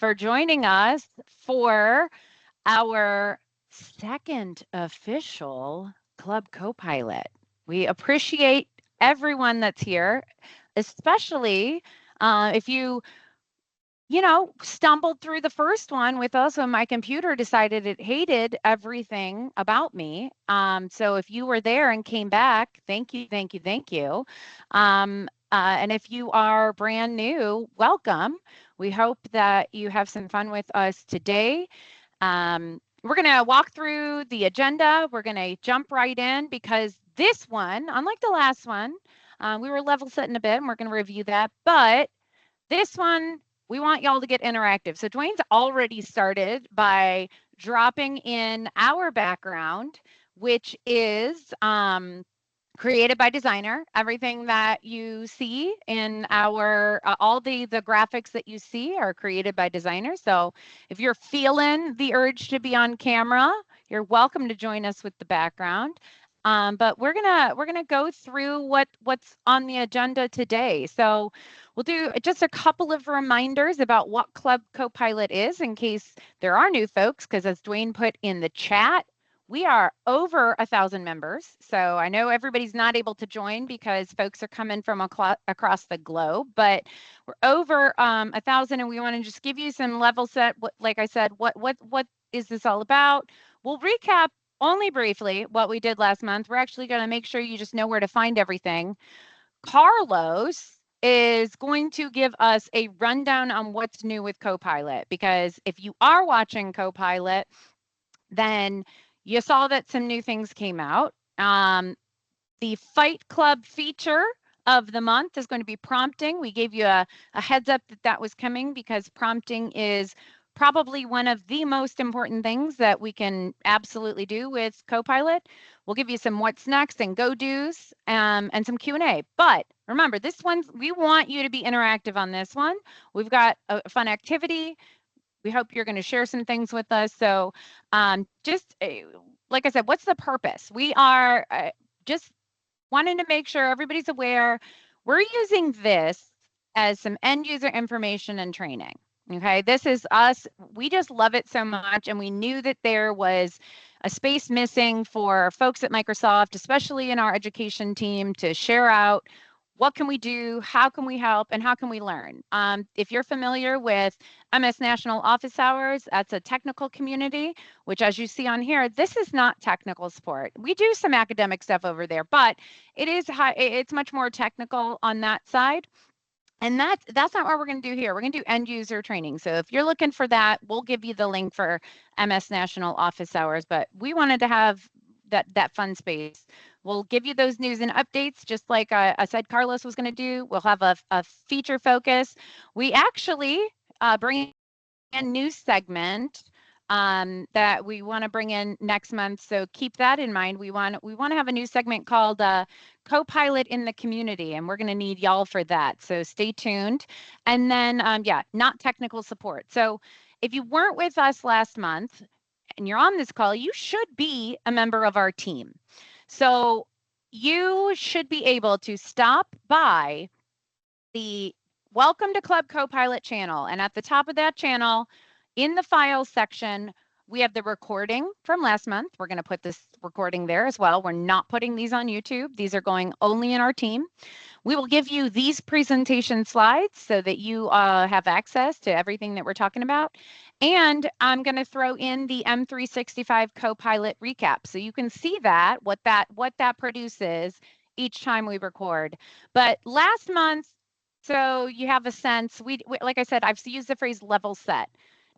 for joining us for our second official Club Copilot. We appreciate everyone that's here, especially if stumbled through the first one with us when my computer decided it hated everything about me. So if you were there and came back, thank you, thank you, thank you. And if you are brand new, welcome. We hope that you have some fun with us today. We're going to walk through the agenda. We're going to jump right in because this one, unlike the last one, we were level setting a bit and we're going to review that. But this one, we want y'all to get interactive. So Dwayne's already started by dropping in our background, which is created by designer. Everything that you see in our, all the graphics that you see are created by designers. So if you're feeling the urge to be on camera, you're welcome to join us with the background. But we're gonna go through what's on the agenda today. So we'll do just a couple of reminders about what Club Copilot is in case there are new folks, because as Dwayne put in the chat, we are over 1,000 members. So I know everybody's not able to join because folks are coming from across the globe, but we're over 1,000, and we want to just give you some level set. Like I said, what is this all about? We'll recap only briefly what we did last month. We're actually going to make sure you just know where to find everything. Carlos is going to give us a rundown on what's new with Copilot, because if you are watching Copilot, then you saw that some new things came out. The Fight Club feature of the month is going to be prompting. We gave you a heads up that was coming because prompting is probably one of the most important things that we can absolutely do with Copilot. We'll give you some what's next and go-dos and some Q&A. But remember, this one, we want you to be interactive on this one. We've got a fun activity. We hope you're going to share some things with us. So just like I said, what's the purpose? We are just wanting to make sure everybody's aware we're using this as some end user information and training. Okay, this is us. We just love it so much. And we knew that there was a space missing for folks at Microsoft, especially in our education team, to share out what can we do, how can we help, and how can we learn? If you're familiar with MS National Office Hours, that's a technical community, which as you see on here, this is not technical support. We do some academic stuff over there, but it is it's much more technical on that side. And that's not what we're going to do here. We're going to do end user training. So if you're looking for that, we'll give you the link for MS National Office Hours, but we wanted to have that fun space. We'll give you those news and updates, just like I said Carlos was going to do. We'll have a feature focus. We actually bring a new segment that we want to bring in next month. So keep that in mind. We want to have a new segment called Copilot in the Community, and we're going to need y'all for that. So stay tuned. And then, yeah, not technical support. So if you weren't with us last month and you're on this call, you should be a member of our team. So you should be able to stop by the Welcome to Club Copilot channel. And at the top of that channel, in the files section, we have the recording from last month. We're going to put this recording there as well. We're not putting these on YouTube. These are going only in our team. We will give you these presentation slides so that you have access to everything that we're talking about. And I'm going to throw in the M365 Copilot recap so you can see that, what that produces each time we record. But last month, so you have a sense, we like I said, I've used the phrase level set.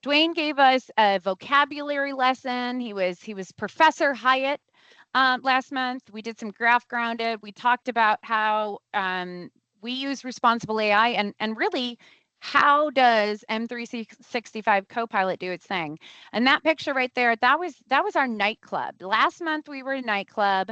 Dwayne gave us a vocabulary lesson. He was Professor Hyatt last month. We did some graph grounded. We talked about how we use responsible AI and really how does M365 Copilot do its thing. And that picture right there, that was our nightclub. Last month we were a nightclub.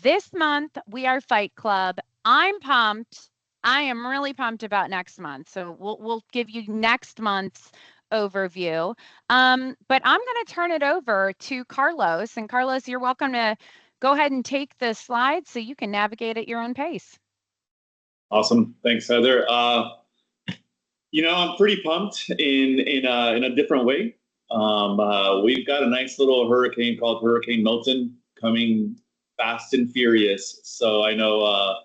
This month we are Fight Club. I'm pumped. I am really pumped about next month. So we'll give you next month's overview. But I'm going to turn it over to Carlos. And Carlos, you're welcome to go ahead and take the slides so you can navigate at your own pace. Awesome. Thanks, Heather. I'm pretty pumped in a different way. We've got a nice little hurricane called Hurricane Milton coming fast and furious. So I know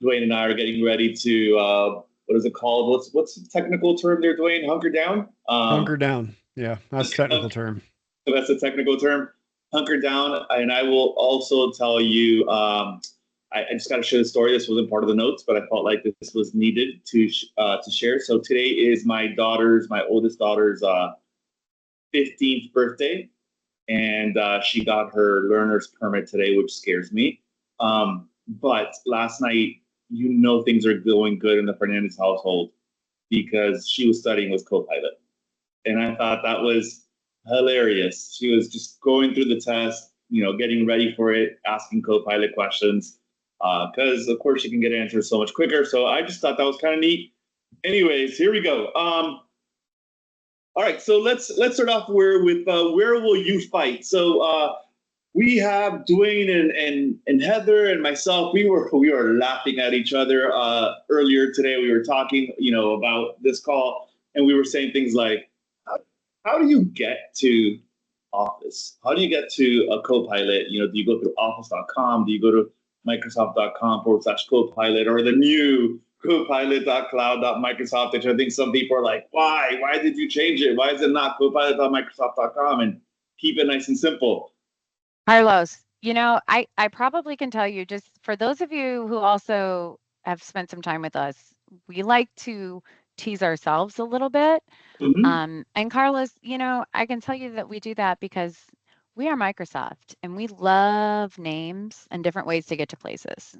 Dwayne and I are getting ready to what is it called? What's the technical term there, Dwayne? Hunker down. Hunker down. Yeah, that's a technical term. That's a technical term. Hunker down, and I will also tell you. I just got to share the story. This wasn't part of the notes, but I felt like this was needed to share. So today is my oldest daughter's 15th birthday, and she got her learner's permit today, which scares me. But last night, things are going good in the Fernandez household because she was studying with Copilot, and I thought that was hilarious. She was just going through the test, getting ready for it, asking Copilot questions, because of course you can get answers so much quicker. So I just thought that was kind of neat. Anyways, here we go. All right, so let's start off with where will you fight? So we have Dwayne and Heather and myself. We were laughing at each other earlier today. We were talking, about this call, and we were saying things like, how do you get to Office? How do you get to a Copilot? Do you go through office.com? Do you go to Microsoft.com/Copilot, or the new Copilot.cloud.microsoft, which I think some people are like, why? Why did you change it? Why is it not Copilot.microsoft.com? And keep it nice and simple. Carlos, I probably can tell you, just for those of you who also have spent some time with us, we like to tease ourselves a little bit. Mm-hmm. And Carlos, I can tell you that we do that because we are Microsoft and we love names and different ways to get to places.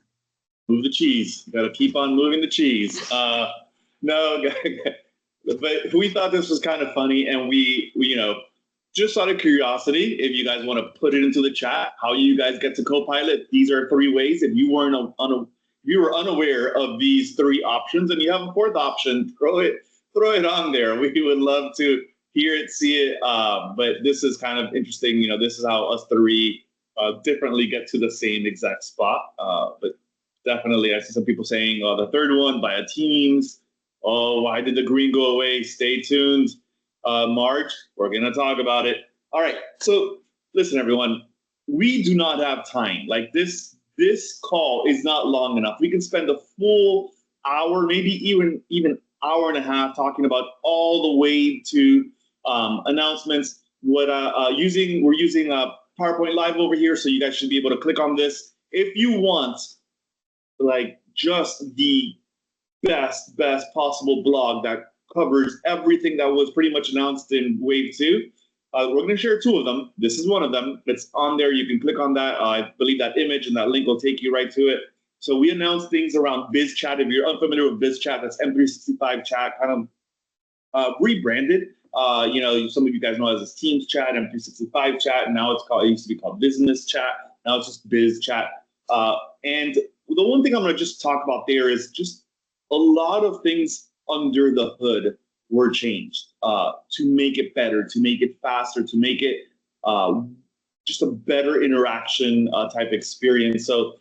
Move the cheese. You got to keep on moving the cheese. No, but we thought this was kind of funny, and we just out of curiosity, if you guys want to put it into the chat, how you guys get to Copilot. These are 3 ways. If you weren't if you were unaware of these 3 options, and you have a 4th option, throw it on there. We would love to hear it, see it. But this is kind of interesting. This is how us 3 differently get to the same exact spot. But definitely, I see some people saying the 3rd one via Teams. Oh, why did the green go away? Stay tuned. March, we're going to talk about it. All right. So listen, everyone, we do not have time. Like this call is not long enough. We can spend a full hour, maybe even hour and a half talking about all the way to announcements. We're using PowerPoint Live over here, so you guys should be able to click on this if you want, like, just the best possible blog that covers everything that was pretty much announced in Wave 2. We're going to share 2 of them. This is one of them. It's on there. You can click on that. I believe that image and that link will take you right to it. So we announced things around BizChat. If you're unfamiliar with BizChat, that's M365 chat, kind of rebranded. Some of you guys know it as Teams chat, M365 chat, and now it used to be called Business Chat. Now it's just BizChat. And the one thing I'm going to just talk about there is just a lot of things under the hood were changed to make it better, to make it faster, to make it just a better interaction type experience. So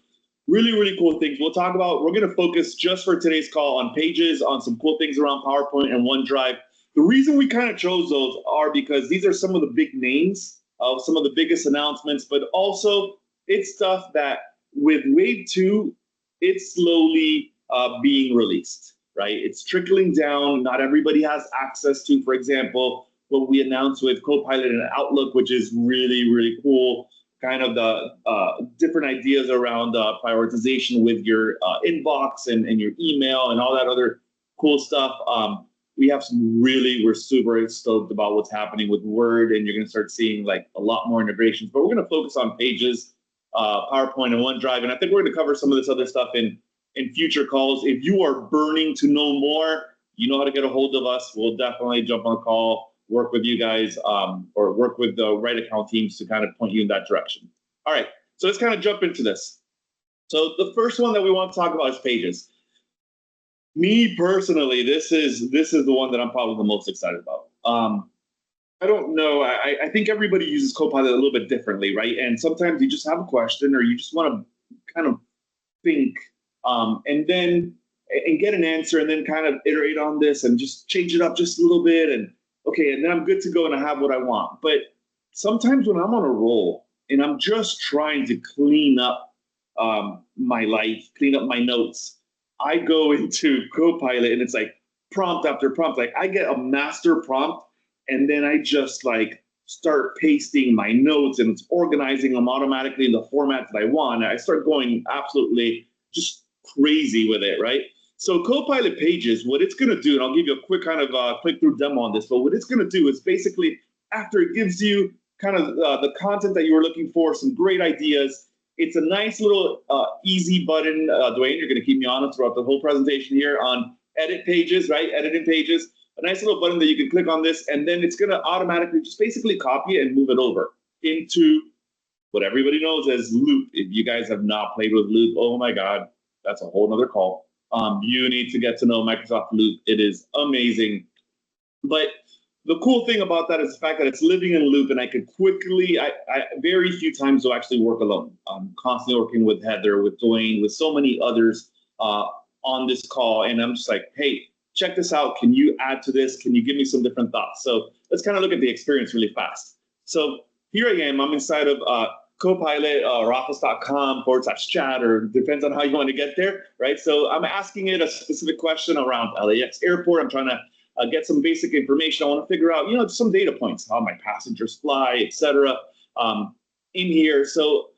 really, really cool things. We're going to focus just for today's call on Pages, on some cool things around PowerPoint and OneDrive. The reason we kind of chose those are because these are some of the big names, some of the biggest announcements, but also it's stuff that with Wave 2, it's slowly being released. Right? It's trickling down. Not everybody has access to, for example, what we announced with Copilot and Outlook, which is really, really cool. Kind of the different ideas around prioritization with your inbox and your email and all that other cool stuff. We're super stoked about what's happening with Word, and you're going to start seeing like a lot more integrations. But we're going to focus on Pages, PowerPoint, and OneDrive. And I think we're going to cover some of this other stuff in future calls. If you are burning to know more, you know how to get a hold of us. We'll definitely jump on a call, work with you guys, or work with the right account teams to kind of point you in that direction. All right, so let's kind of jump into this. So the first one that we want to talk about is Pages. Me personally, this is the one that I'm probably the most excited about. I don't know. I think everybody uses Copilot a little bit differently, right? And sometimes you just have a question or you just want to kind of think. And then and get an answer and then kind of iterate on this and just change it up just a little bit. And okay, and then I'm good to go and I have what I want. But sometimes when I'm on a roll and I'm just trying to clean up my life, clean up my notes, I go into Copilot and it's like prompt after prompt. Like I get a master prompt and then I just like start pasting my notes and it's organizing them automatically in the format that I want. I start going absolutely just crazy with it, right? So Copilot Pages, what it's going to do, and I'll give you a quick kind of click through demo on this, but what it's going to do is basically after it gives you kind of the content that you were looking for, some great ideas, it's a nice little easy button. Dwayne, you're going to keep me honest throughout the whole presentation here on edit pages, right? Editing pages. A nice little button that you can click on this, and then it's going to automatically just basically copy it and move it over into what everybody knows as Loop. If you guys have not played with Loop, oh my God, that's a whole nother call. You need to get to know Microsoft Loop. It is amazing. But the cool thing about that is the fact that it's living in Loop, and I could quickly, I very few times will actually work alone. I'm constantly working with Heather, with Dwayne, with so many others on this call, and I'm just like, hey, check this out. Can you add to this? Can you give me some different thoughts? So let's kind of look at the experience really fast. So here I am. I'm inside of Copilot or office.com/chat, or depends on how you want to get there, right? So I'm asking it a specific question around LAX airport. I'm trying to get some basic information. I want to figure out, you know, some data points, how my passengers fly, etc. In here. So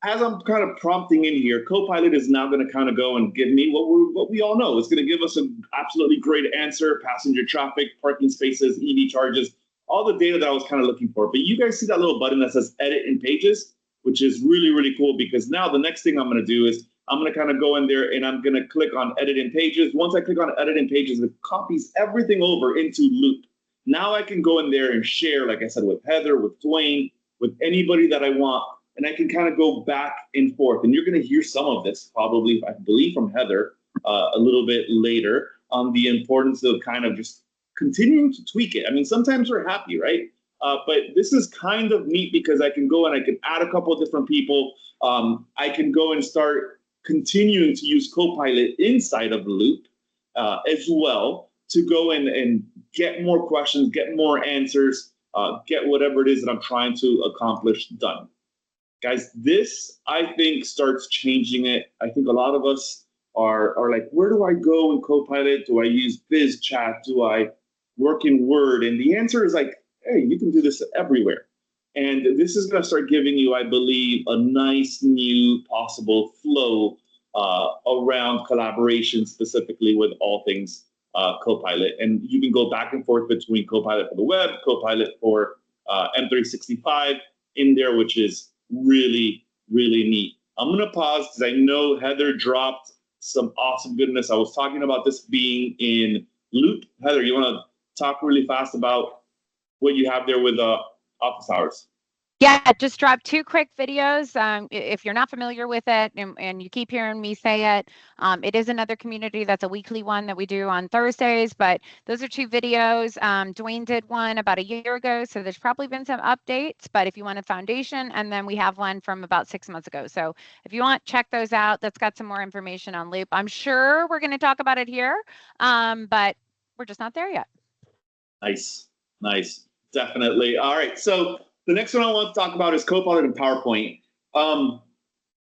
as I'm kind of prompting in here, Copilot is now going to kind of go and give me what we all know. It's going to give us an absolutely great answer: passenger traffic, parking spaces, EV charges, all the data that I was kind of looking for. But you guys see that little button that says edit in pages, which is really, really cool, because now the next thing I'm going to do is I'm going to kind of go in there and I'm going to click on edit in pages. Once I click on edit in pages, it copies everything over into Loop. Now I can go in there and share, like I said, with Heather, with Dwayne, with anybody that I want. And I can kind of go back and forth. And you're going to hear some of this probably, I believe, from Heather a little bit later on the importance of kind of just continuing to tweak it. I mean, sometimes we're happy, right? But this is kind of neat because I can go and I can add a couple of different people. I can go and start continuing to use Copilot inside of Loop as well to go and get more questions, get more answers, get whatever it is that I'm trying to accomplish done. Guys, this, I think, starts changing it. I think a lot of us are like, where do I go in Copilot? Do I use Biz Chat? Do I work in Word? And the answer is like, hey, you can do this everywhere. And this is going to start giving you, I believe, a nice new possible flow around collaboration, specifically with all things Copilot. And you can go back and forth between Copilot for the web, Copilot for M365 in there, which is really, really neat. I'm going to pause because I know Heather dropped some awesome goodness. I was talking about this being in Loop. Heather, you want to talk really fast about what you have there with office hours? Yeah, just drop 2 quick videos. If you're not familiar with it and you keep hearing me say it, it is another community that's a weekly one that we do on Thursdays, but those are 2 videos. Dwayne did one about a year ago, so there's probably been some updates, but if you want a foundation, and then we have one from about 6 months ago. So if you want, check those out. That's got some more information on Loop. I'm sure we're going to talk about it here, but we're just not there yet. Nice, nice, definitely. All right, so the next one I want to talk about is Copilot and PowerPoint.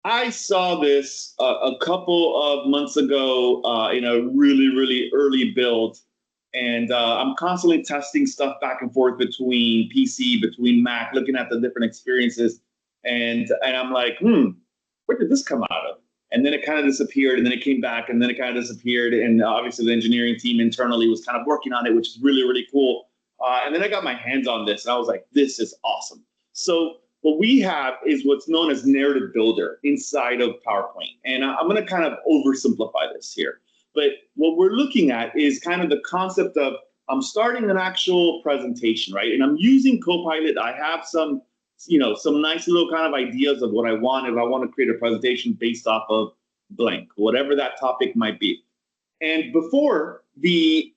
I saw this a couple of months ago in a really, really early build. And I'm constantly testing stuff back and forth between PC, between Mac, looking at the different experiences. And I'm like, where did this come out of? And then it kind of disappeared, and then it came back, and then it kind of disappeared. And obviously the engineering team internally was kind of working on it, which is really, really cool. And then I got my hands on this, and I was like, this is awesome. So what we have is what's known as Narrative Builder inside of PowerPoint. And I'm going to kind of oversimplify this here. But what we're looking at is kind of the concept of I'm starting an actual presentation, right? And I'm using Copilot. I have some, some nice little kind of ideas of what I want if I want to create a presentation based off of blank, whatever that topic might be. And before, the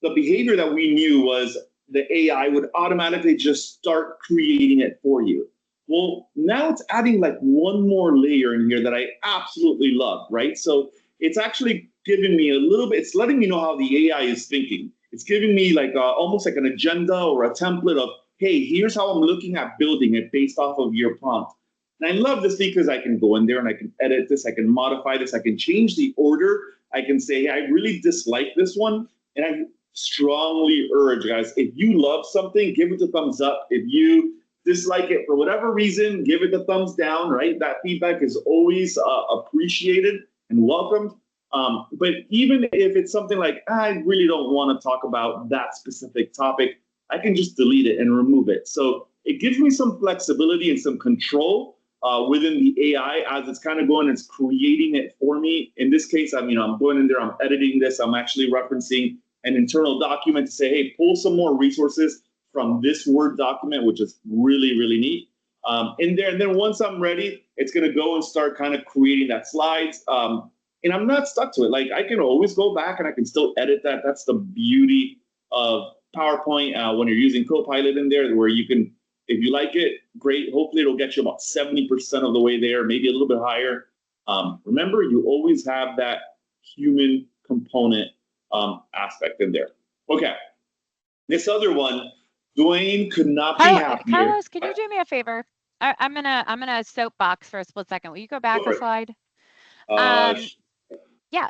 behavior that we knew was the AI would automatically just start creating it for you. Well, now it's adding like one more layer in here that I absolutely love, right? So it's actually giving me a little bit, it's letting me know how the AI is thinking. It's giving me like almost like an agenda or a template of, hey, here's how I'm looking at building it based off of your prompt. And I love this because I can go in there and I can edit this, I can modify this, I can change the order. I can say, hey, I really dislike this one. And I strongly urge, guys, if you love something, give it a thumbs up. If you dislike it for whatever reason, give it a thumbs down, right? That feedback is always appreciated and welcomed. But even if it's something like, I really don't want to talk about that specific topic, I can just delete it and remove it. So it gives me some flexibility and some control within the AI as it's kind of going, it's creating it for me. In this case, I'm going in there, I'm editing this, I'm actually referencing an internal document to say, hey, pull some more resources from this Word document, which is really, really neat in there. And then once I'm ready, it's going to go and start kind of creating that slides. And I'm not stuck to it. Like I can always go back and I can still edit that. That's the beauty of PowerPoint when you're using Copilot in there, where you can, if you like it, great. Hopefully it'll get you about 70% of the way there, maybe a little bit higher. Remember, you always have that human component aspect in there. Okay. This other one, Dwayne could not be happier. Carlos, can you do me a favor? I'm gonna soapbox for a split second. Will you go back a slide? Yeah,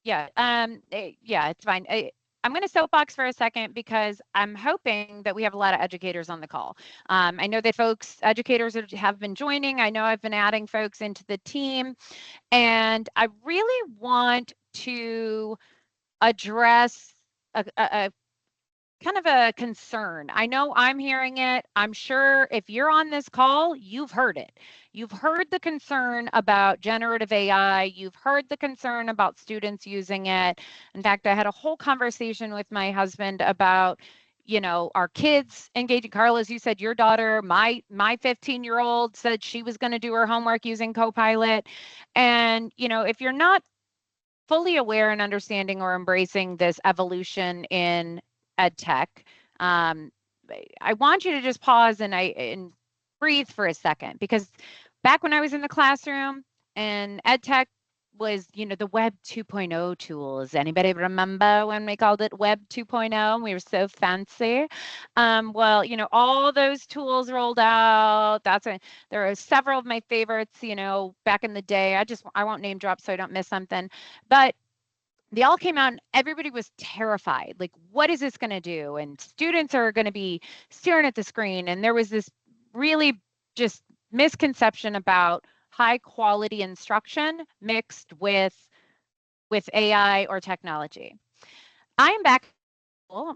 it's fine. I'm going to soapbox for a second because I'm hoping that we have a lot of educators on the call. I know that educators have been joining. I know I've been adding folks into the team, and I really want to address a kind of a concern. I know I'm hearing it. I'm sure if you're on this call, you've heard it. You've heard the concern about generative AI. You've heard the concern about students using it. In fact, I had a whole conversation with my husband about, our kids engaging. Carlos, you said your daughter, my 15-year-old said she was going to do her homework using Copilot. And, if you're not fully aware and understanding or embracing this evolution in ed tech, I want you to just pause and breathe for a second, because back when I was in the classroom and ed tech was, the Web 2.0 tools. Anybody remember when we called it Web 2.0? We were so fancy. Well, all those tools rolled out. There are several of my favorites, back in the day. I won't name drop so I don't miss something, but they all came out and everybody was terrified. Like, what is this going to do? And students are going to be staring at the screen. And there was this really just misconception about high quality instruction mixed with AI or technology. I am back.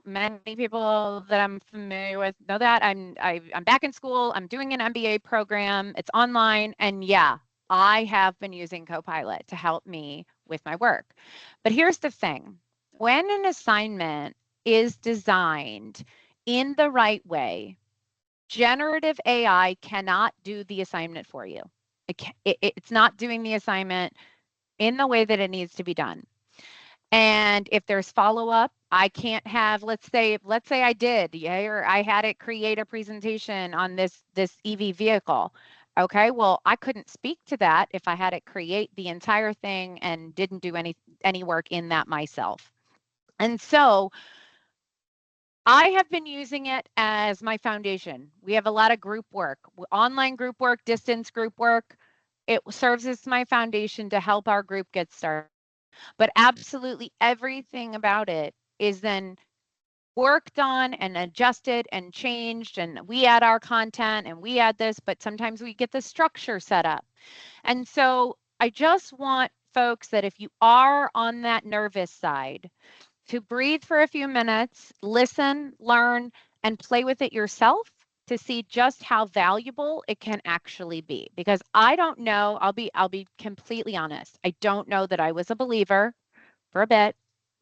Many people that I'm familiar with know that I'm back in school. I'm doing an MBA program. It's online, and yeah, I have been using Copilot to help me with my work. But here's the thing: when an assignment is designed in the right way, generative AI cannot do the assignment for you. It's not doing the assignment in the way that it needs to be done. And if there's follow-up, I can't have, let's say I did, or I had it create a presentation on this EV vehicle. Okay, well, I couldn't speak to that if I had it create the entire thing and didn't do any work in that myself. And so I have been using it as my foundation. We have a lot of group work, online group work, distance group work. It serves as my foundation to help our group get started. But absolutely everything about it is then worked on and adjusted and changed, and we add our content and we add this, but sometimes we get the structure set up. And so I just want folks that if you are on that nervous side, to breathe for a few minutes, listen, learn, and play with it yourself to see just how valuable it can actually be. Because I don't know, I'll be completely honest. I don't know that I was a believer for a bit.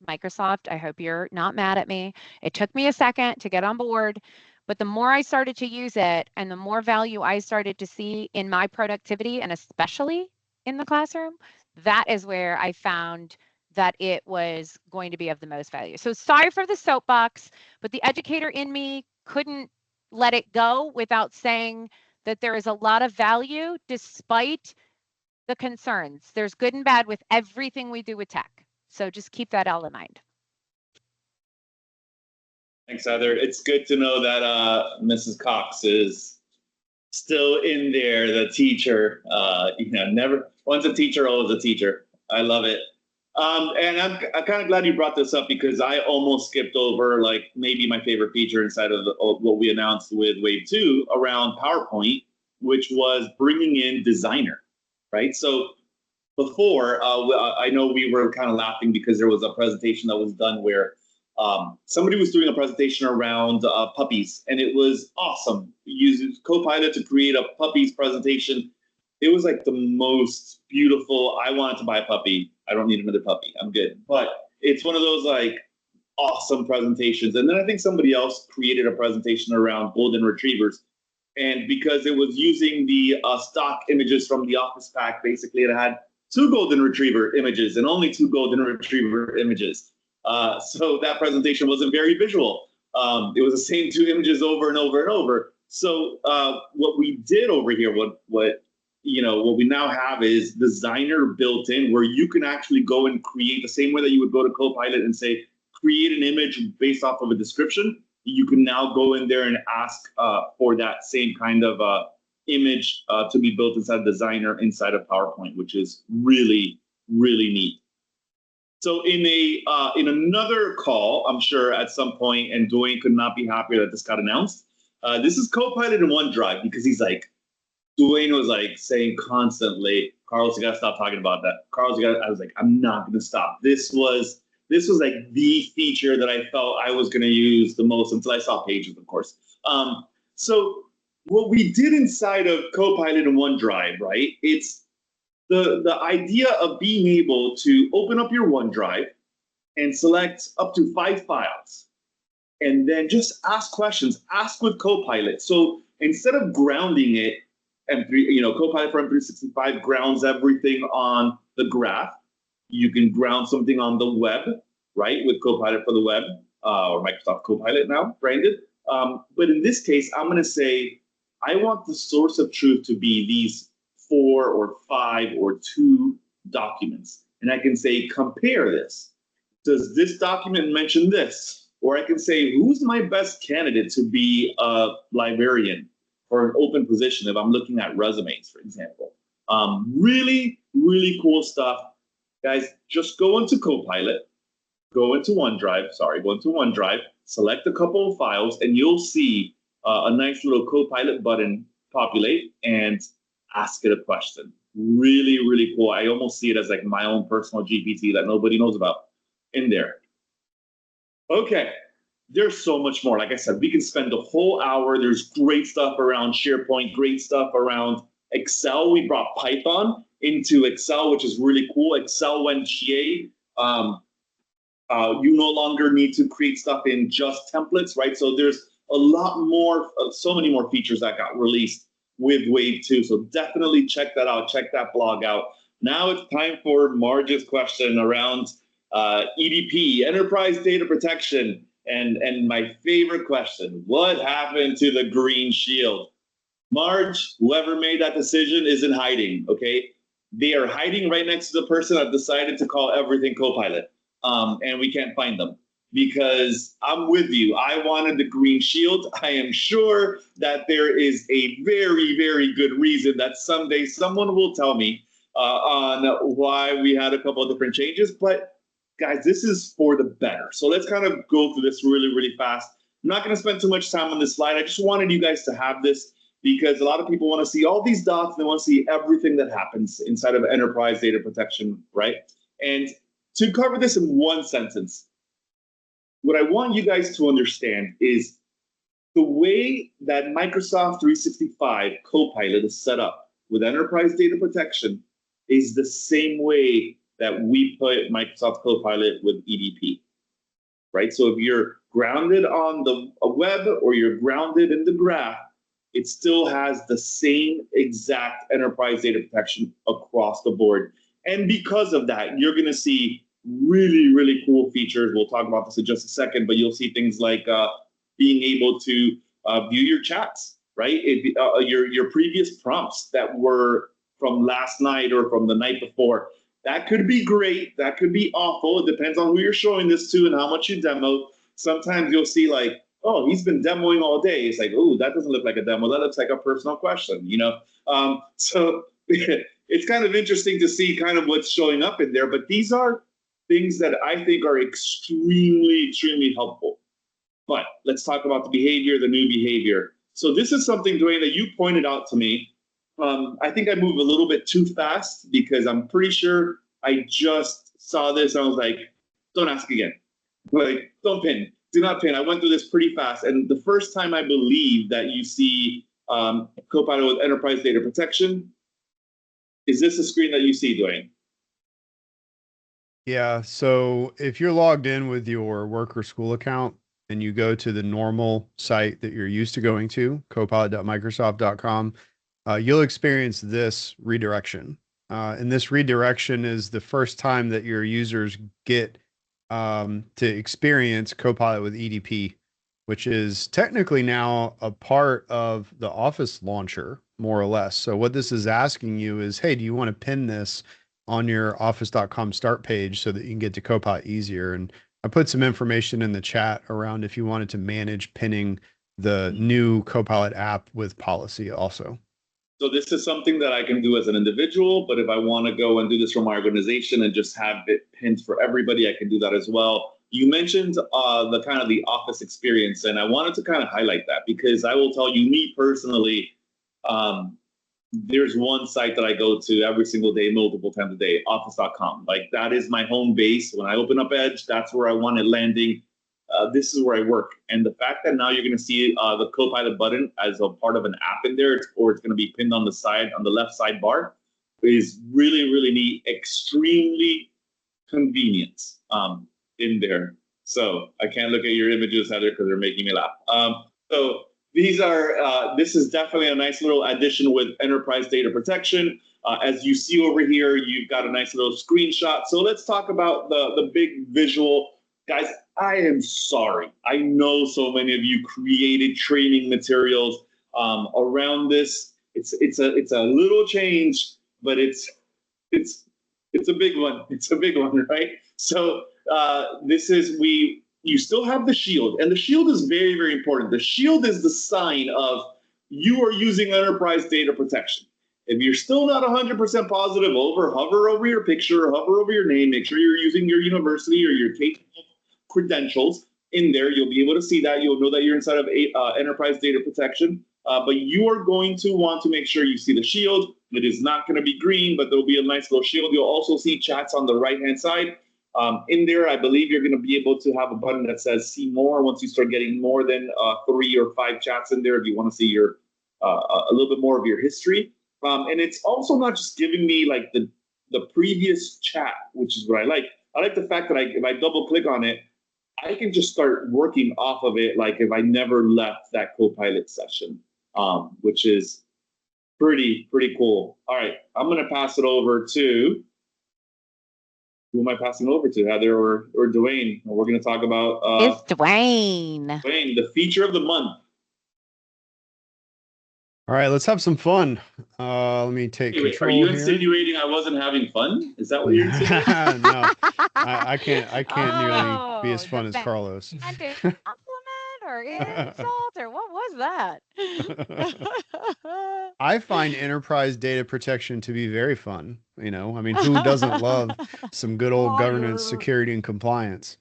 Microsoft, I hope you're not mad at me. It took me a second to get on board, but the more I started to use it and the more value I started to see in my productivity, and especially in the classroom, that is where I found that it was going to be of the most value. So sorry for the soapbox, but the educator in me couldn't let it go without saying that there is a lot of value despite the concerns. There's good and bad with everything we do with tech. So just keep that all in mind. Thanks, Heather. It's good to know that Mrs. Cox is still in there, the teacher. Never once a teacher, always a teacher. I love it. And I'm kind of glad you brought this up because I almost skipped over like maybe my favorite feature inside of what we announced with Wave 2 around PowerPoint, which was bringing in Designer, right? So before, I know we were kind of laughing because there was a presentation that was done where somebody was doing a presentation around puppies, and it was awesome. Using Copilot to create a puppies presentation. It was like the most beautiful. I wanted to buy a puppy. I don't need another puppy. I'm good. But it's one of those like awesome presentations. And then I think somebody else created a presentation around golden retrievers. And because it was using the stock images from the Office Pack, basically it had 2 golden retriever images and only 2 golden retriever images. So that presentation wasn't very visual. It was the same 2 images over and over and over. So what we did over here, what we now have is Designer built in, where you can actually go and create the same way that you would go to Copilot and say, create an image based off of a description. You can now go in there and ask for that same kind of image to be built inside Designer inside of PowerPoint, which is really, really neat. So in another call, I'm sure at some point, and Dwayne could not be happier that this got announced. This is Copilot in OneDrive, because he's like, Dwayne was like saying constantly, Carlos, you gotta stop talking about that. Carlos, I was like, I'm not gonna stop. This was like the feature that I felt I was gonna use the most until I saw Pages, of course. So what we did inside of Copilot in OneDrive, right? It's the idea of being able to open up your OneDrive and select up to 5 files, and then just ask questions. Ask with Copilot. So instead of grounding it, Copilot for M365 grounds everything on the graph. You can ground something on the web, right, with Copilot for the web, or Microsoft Copilot now, branded. But in this case, I'm going to say, I want the source of truth to be these 4 or 5 or 2 documents. And I can say, compare this. Does this document mention this? Or I can say, who's my best candidate to be a librarian for an open position if I'm looking at resumes, for example? Really, really cool stuff. Guys, just go into Copilot, go into OneDrive, select a couple of files, and you'll see a nice little Copilot button populate and ask it a question. Really, really cool. I almost see it as like my own personal GPT that nobody knows about in there. Okay, there's so much more. Like I said, we can spend the whole hour. There's great stuff around SharePoint, great stuff around Excel. We brought Python into Excel, which is really cool. Excel went GA. You no longer need to create stuff in just templates, right? So there's a lot more, so many more features that got released with Wave 2. So definitely check that out. Check that blog out. Now it's time for Marge's question around EDP, Enterprise Data Protection. And my favorite question, what happened to the green shield? Marge, whoever made that decision is in hiding, okay? They are hiding right next to the person that decided to call everything Copilot. And we can't find them because I'm with you. I wanted the green shield. I am sure that there is a very, very good reason that someday someone will tell me on why we had a couple of different changes. But guys, this is for the better. So let's kind of go through this really, really fast. I'm not going to spend too much time on this slide. I just wanted you guys to have this because a lot of people want to see all these dots. They want to see everything that happens inside of enterprise data protection, right? And to cover this in one sentence, what I want you guys to understand is the way that Microsoft 365 Copilot is set up with enterprise data protection is the same way that we put Microsoft Copilot with EDP, right? So if you're grounded on the web or you're grounded in the graph, it still has the same exact enterprise data protection across the board. And because of that, you're going to see really, really cool features. We'll talk about this in just a second, but you'll see things like being able to view your chats, right? Your previous prompts that were from last night or from the night before. That could be great. That could be awful. It depends on who you're showing this to and how much you demo. Sometimes you'll see like, oh, he's been demoing all day. It's like, oh, that doesn't look like a demo. That looks like a personal question, you know? So it's kind of interesting to see kind of what's showing up in there. But these are things that I think are extremely, extremely helpful. But let's talk about the behavior, the new behavior. So this is something, Dwayne, that you pointed out to me. I think I moved a little bit too fast because I'm pretty sure I just saw this and I was like, don't ask again. Like, don't pin. Do not pin. I went through this pretty fast. And the first time I believe that you see Copilot with enterprise data protection, is this a screen that you see, Dwayne? Yeah. So if you're logged in with your work or school account and you go to the normal site that you're used to going to, copilot.microsoft.com, you'll experience this redirection. And this redirection is the first time that your users get to experience Copilot with EDP, which is technically now a part of the Office launcher, more or less. So what this is asking you is, hey, do you want to pin this on your office.com start page so that you can get to Copilot easier? And I put some information in the chat around if you wanted to manage pinning the new Copilot app with policy also. So this is something that I can do as an individual, but if I want to go and do this for my organization and just have it pinned for everybody, I can do that as well. You mentioned the kind of the Office experience, and I wanted to kind of highlight that because I will tell you, me personally, there's one site that I go to every single day, multiple times a day, office.com. Like that is my home base. When I open up Edge, that's where I want it landing. This is where I work. And the fact that now you're going to see the Copilot button as a part of an app in there, or it's going to be pinned on the side, on the left sidebar, is really, really neat. Extremely convenient in there. So I can't look at your images, Heather, because they're making me laugh. So these are, this is definitely a nice little addition with enterprise data protection. As you see over here, you've got a nice little screenshot. So let's talk about the big visual. Guys, I am sorry. I know so many of you created training materials around this. It's a little change, but it's a big one. It's a big one, right? So this is you still have the shield, and the shield is very, very important. The shield is the sign of you are using enterprise data protection. If you're still not 100% positive, hover over your picture, hover over your name, make sure you're using your university or your K-12 credentials in there. You'll be able to see that. You'll know that you're inside of enterprise data protection. But you are going to want to make sure you see the shield. It is not going to be green, but there'll be a nice little shield. You'll also see chats on the right-hand side. In there, I believe you're going to be able to have a button that says see more once you start getting more than 3 or 5 chats in there if you want to see your a little bit more of your history. And it's also not just giving me like the previous chat, which is what I like. I like the fact that if I double click on it, I can just start working off of it like if I never left that Copilot session, which is pretty cool. All right, I'm going to pass it over to, who am I passing over to, Heather or Dwayne? We're going to talk about it's Dwayne. Dwayne, the feature of the month. All right, let's have some fun. Let me take control. Are you here. insinuating I wasn't having fun? Is that what you're insinuating? No, I can't nearly be as fun as Carlos. Compliment or insult or what was that? I find enterprise data protection to be very fun. You know, I mean, who doesn't love some good old governance, security, and compliance?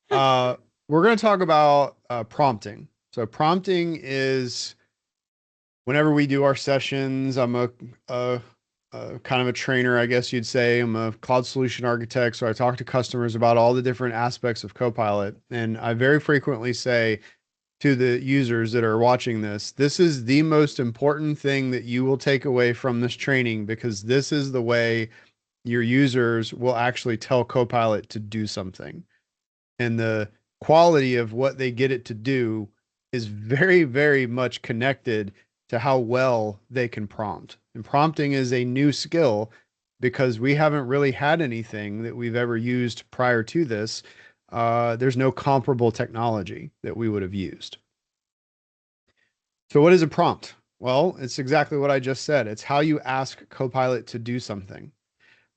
We're going to talk about prompting. So prompting is whenever we do our sessions, I'm a kind of a trainer, I guess you'd say. I'm a cloud solution architect. So I talk to customers about all the different aspects of Copilot. And I very frequently say to the users that are watching this, this is the most important thing that you will take away from this training, because this is the way your users will actually tell Copilot to do something. And the quality of what they get it to do is very, very much connected to how well they can prompt. And prompting is a new skill because we haven't really had anything that we've ever used prior to this. There's no comparable technology that we would have used. So what is a prompt? Well, it's exactly what I just said. It's how you ask Copilot to do something.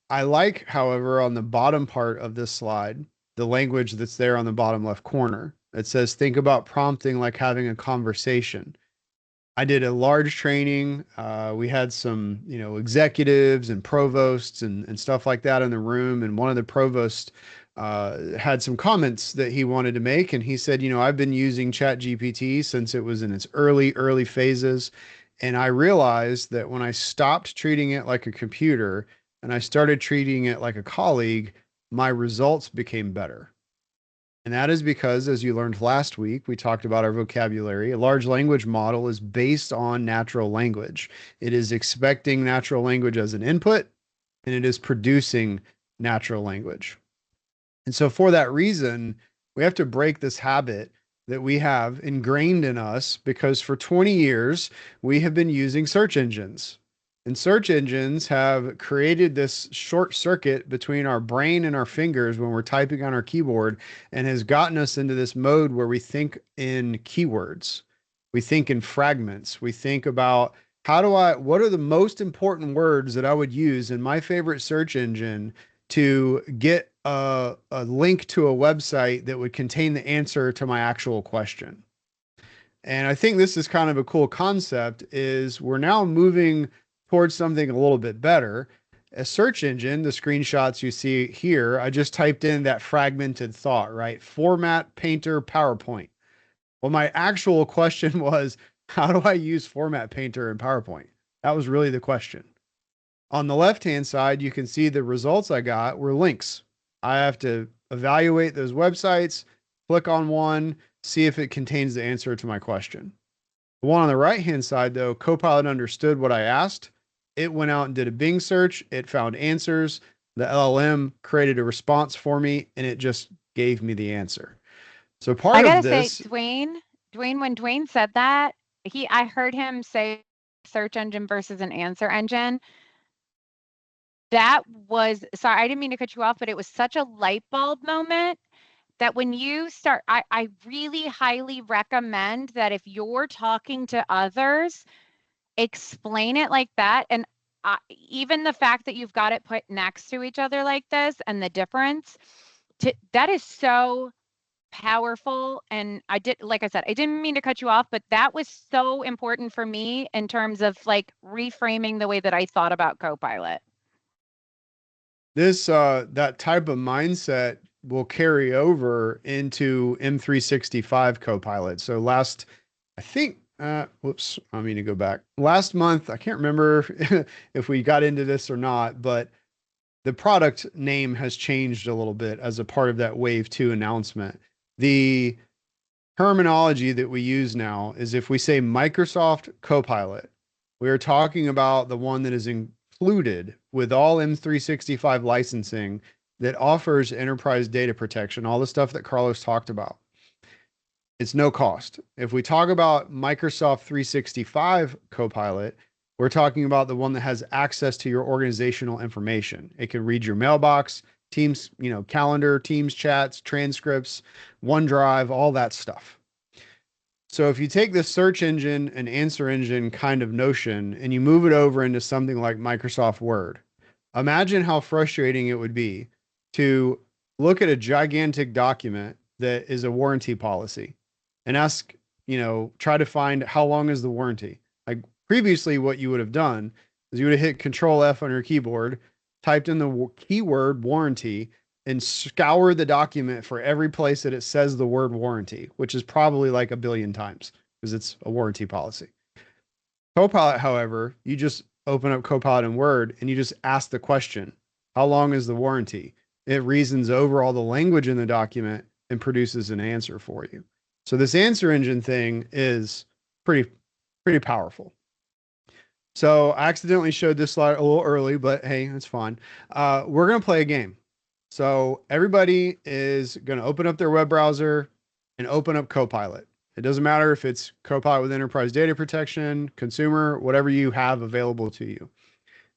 I like, however, on the bottom part of this slide, the language that's there on the bottom left corner. It says, think about prompting like having a conversation. I did a large training. We had some, executives and provosts and stuff like that in the room. And one of the provosts had some comments that he wanted to make. And he said, I've been using ChatGPT since it was in its early phases. And I realized that when I stopped treating it like a computer and I started treating it like a colleague, my results became better. And that is because, as you learned last week, we talked about our vocabulary. A large language model is based on natural language. It is expecting natural language as an input, and it is producing natural language. And so, for that reason, we have to break this habit that we have ingrained in us because for 20 years, we have been using search engines. And search engines have created this short circuit between our brain and our fingers when we're typing on our keyboard and has gotten us into this mode where we think in keywords. We think in fragments. We think about what are the most important words that I would use in my favorite search engine to get a link to a website that would contain the answer to my actual question. And I think this is kind of a cool concept is we're now moving towards something a little bit better. A search engine, the screenshots you see here, I just typed in that fragmented thought, right? Format, Painter, PowerPoint. Well, my actual question was, how do I use Format Painter in PowerPoint? That was really the question. On the left-hand side, you can see the results I got were links. I have to evaluate those websites, click on one, see if it contains the answer to my question. The one on the right-hand side, though, Copilot understood what I asked. It went out and did a Bing search. It found answers. The LLM created a response for me, and it just gave me the answer. So I part of gotta say, this, Dwayne, when Dwayne said that, I heard him say search engine versus an answer engine. That was, sorry, I didn't mean to cut you off, but it was such a light bulb moment that when you start, I really highly recommend that if you're talking to others, explain it like that. And even the fact that you've got it put next to each other like this and the difference, that is so powerful. And like I said, I didn't mean to cut you off, but that was so important for me in terms of like reframing the way that I thought about Copilot. that type of mindset will carry over into M365 Copilot. So I think, whoops, I mean to go back. Last month, I can't remember if we got into this or not, but the product name has changed a little bit as a part of that Wave 2 announcement. The terminology that we use now is if we say Microsoft Copilot, we are talking about the one that is included with all M365 licensing that offers enterprise data protection, all the stuff that Carlos talked about. It's no cost. If we talk about Microsoft 365 Copilot, we're talking about the one that has access to your organizational information. It can read your mailbox, Teams, calendar, Teams chats, transcripts, OneDrive, all that stuff. So if you take this search engine and answer engine kind of notion and you move it over into something like Microsoft Word, imagine how frustrating it would be to look at a gigantic document that is a warranty policy and ask, try to find how long is the warranty. Like previously, what you would have done is you would have hit Control F on your keyboard, typed in the keyword warranty, and scour the document for every place that it says the word warranty, which is probably like a billion times because it's a warranty policy. Copilot, however, you just open up Copilot in Word and you just ask the question, how long is the warranty? It reasons over all the language in the document and produces an answer for you. So this answer engine thing is pretty powerful. So I accidentally showed this slide a little early, but hey, it's fine. We're going to play a game. So everybody is going to open up their web browser and open up Copilot. It doesn't matter if it's Copilot with enterprise data protection, consumer, whatever you have available to you.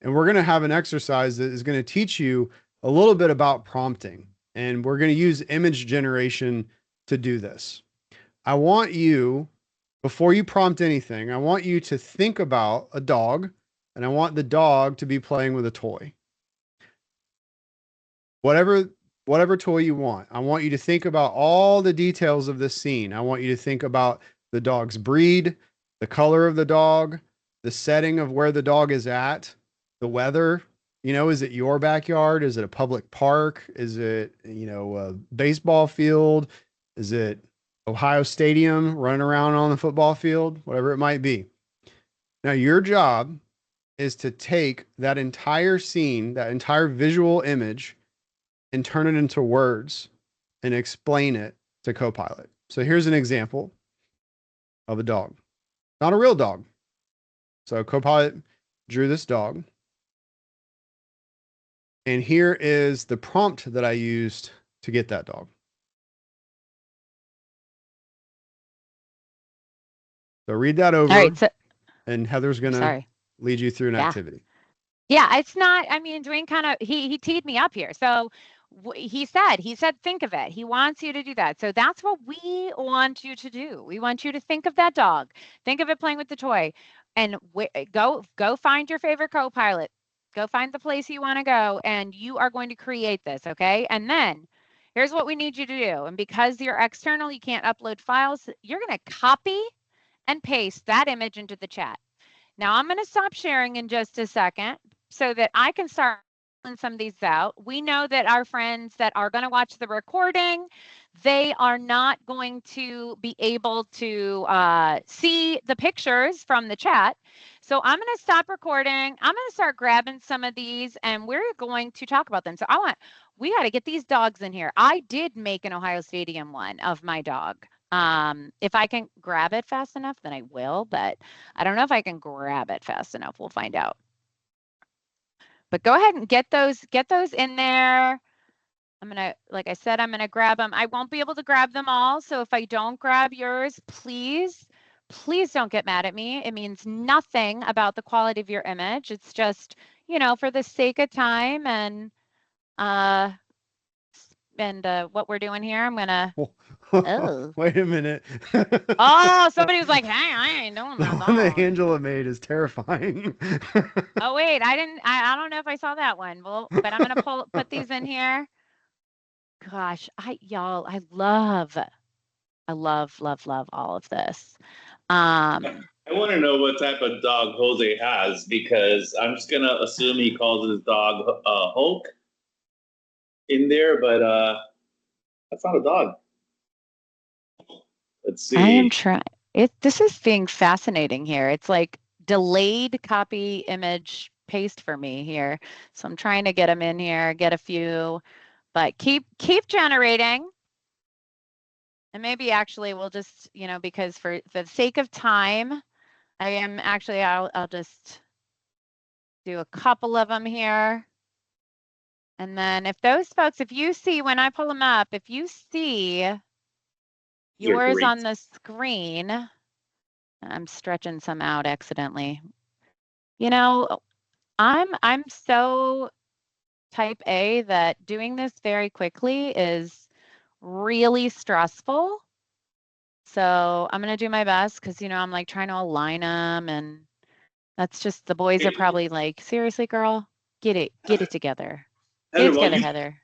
And we're going to have an exercise that is going to teach you a little bit about prompting. And we're going to use image generation to do this. I want you, before you prompt anything, I want you to think about a dog, and I want the dog to be playing with a toy. Whatever toy you want. I want you to think about all the details of this scene. I want you to think about the dog's breed, the color of the dog, the setting of where the dog is at, the weather. Is it your backyard? Is it a public park? Is it, a baseball field? Is it Ohio Stadium, running around on the football field? Whatever it might be. Now, your job is to take that entire scene, that entire visual image, and turn it into words and explain it to Copilot. So here's an example of a dog, not a real dog. So Copilot drew this dog. And here is the prompt that I used to get that dog. So read that over. All right. So, and Heather's going to lead you through an activity. Yeah, it's not, I mean, Dwayne kind of, he teed me up here. So he said, think of it. He wants you to do that. So that's what we want you to do. We want you to think of that dog, think of it playing with the toy, and go find your favorite Copilot, go find the place you want to go, and you are going to create this. Okay. And then here's what we need you to do. And because you're external, you can't upload files. You're going to copy and paste that image into the chat. Now I'm going to stop sharing in just a second so that I can start pulling some of these out. We know that our friends that are going to watch the recording, they are not going to be able to see the pictures from the chat. So I'm going to stop recording. I'm going to start grabbing some of these and we're going to talk about them. So we got to get these dogs in here. I did make an Ohio Stadium one of my dog. If I can grab it fast enough, then I will, but I don't know if I can grab it fast enough. We'll find out. But go ahead and get those in there. Like I said, I'm going to grab them. I won't be able to grab them all. So if I don't grab yours, please don't get mad at me. It means nothing about the quality of your image. It's just, for the sake of time and what we're doing here, I'm going to, oh, wait a minute. Oh, somebody was like, hey, I ain't doing that. The one that Angela made is terrifying. Oh, wait, I don't know if I saw that one. Well, but I'm going to put these in here. Gosh, I love all of this. I want to know what type of dog Jose has, because I'm just going to assume he calls his dog Hulk in there, but that's not a dog. Let's see. I am trying. This is being fascinating here. It's like delayed copy image paste for me here. So I'm trying to get them in here, get a few, but keep generating. And maybe actually we'll just, because for the sake of time, I'll just do a couple of them here. And then if those folks, if you see when I pull them up, if you see yours on the screen, I'm stretching some out accidentally. I'm so type A that doing this very quickly is really stressful. So I'm going to do my best because, I'm like trying to align them, and that's just, the boys are probably like, seriously, girl, get it together. Get it together, Heather.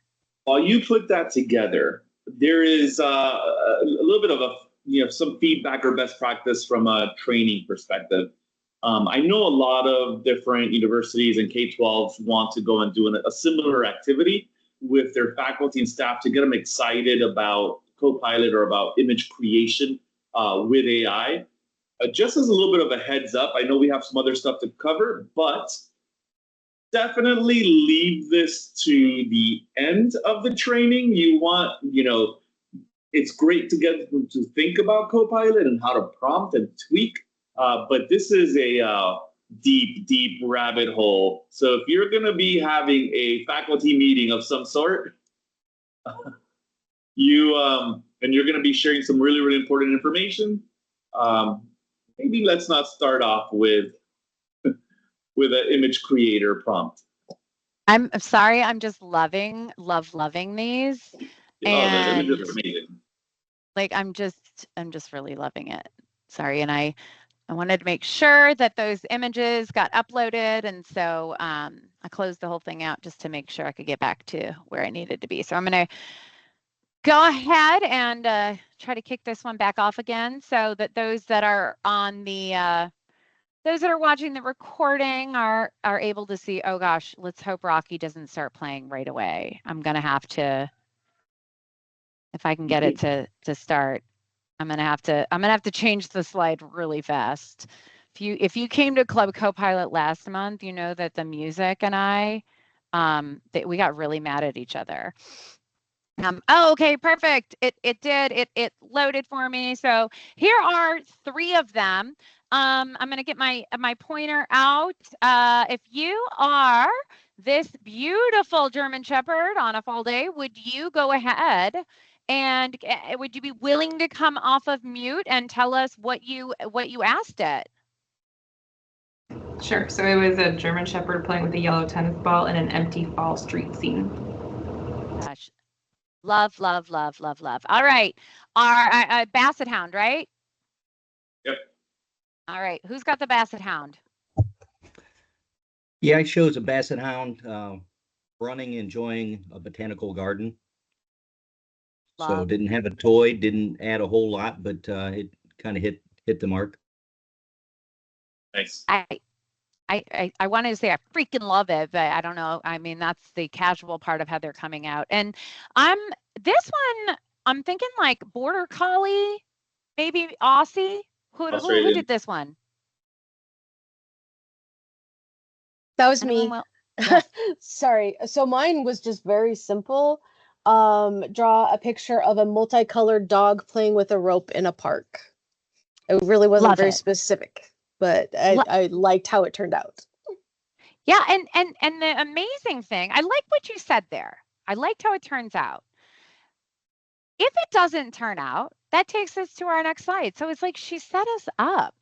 While you put that together, there is a little bit of some feedback or best practice from a training perspective. I know a lot of different universities and K-12s want to go and do a similar activity with their faculty and staff to get them excited about Copilot or about image creation with AI. Just as a little bit of a heads up, I know we have some other stuff to cover, but definitely leave this to the end of the training. It's great to get them to think about Copilot and how to prompt and tweak, but this is a deep rabbit hole. So if you're going to be having a faculty meeting of some sort, and you're going to be sharing some really important information, maybe let's not start off with an image creator prompt. I'm sorry, I'm just loving these. The images are amazing. Like I'm just really loving it. Sorry, and I wanted to make sure that those images got uploaded, and so I closed the whole thing out just to make sure I could get back to where I needed to be. So I'm going to go ahead and try to kick this one back off again so that those that are on the those that are watching the recording are able to see. Oh gosh, let's hope Rocky doesn't start playing right away. I'm going to have to, if I can get it to start, I'm going to have to change the slide really fast. If you came to Club Copilot last month, you know that the music and I we got really mad at each other. Oh, okay, perfect. It did. It loaded for me. So here are 3 of them. I'm going to get my pointer out. If you are this beautiful German Shepherd on a fall day, would you go ahead and would you be willing to come off of mute and tell us what you asked it? Sure. So it was a German Shepherd playing with a yellow tennis ball in an empty fall street scene. Gosh. Love, love, love, love, love. All right. Our Basset Hound, right? Yep. All right. Who's got the Basset Hound? Yeah, it shows a Basset Hound running, enjoying a botanical garden. Love. So didn't have a toy, didn't add a whole lot, but it kind of hit the mark. Nice. I wanted to say I freaking love it, but I don't know. I mean, that's the casual part of how they're coming out. And this one, I'm thinking like Border Collie, maybe Aussie. Who did this one? That was Anyone me. yeah. Sorry. So mine was just very simple. Draw a picture of a multicolored dog playing with a rope in a park. It really wasn't Love very it. specific, but I liked how it turned out. Yeah, and the amazing thing, I like what you said there. I liked how it turns out. If it doesn't turn out, that takes us to our next slide. So it's like she set us up.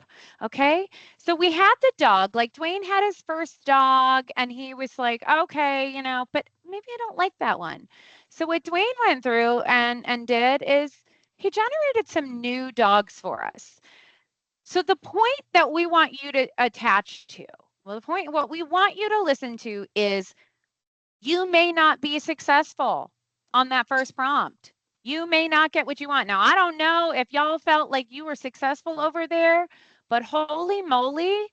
Okay. So we had the dog, like Dwayne had his first dog and he was like, okay, you know, but maybe I don't like that one. So what Dwayne went through and did is he generated some new dogs for us. So the point that we want you to attach to, what we want you to listen to is you may not be successful on that first prompt. You may not get what you want. Now, I don't know if y'all felt like you were successful over there, but holy moly,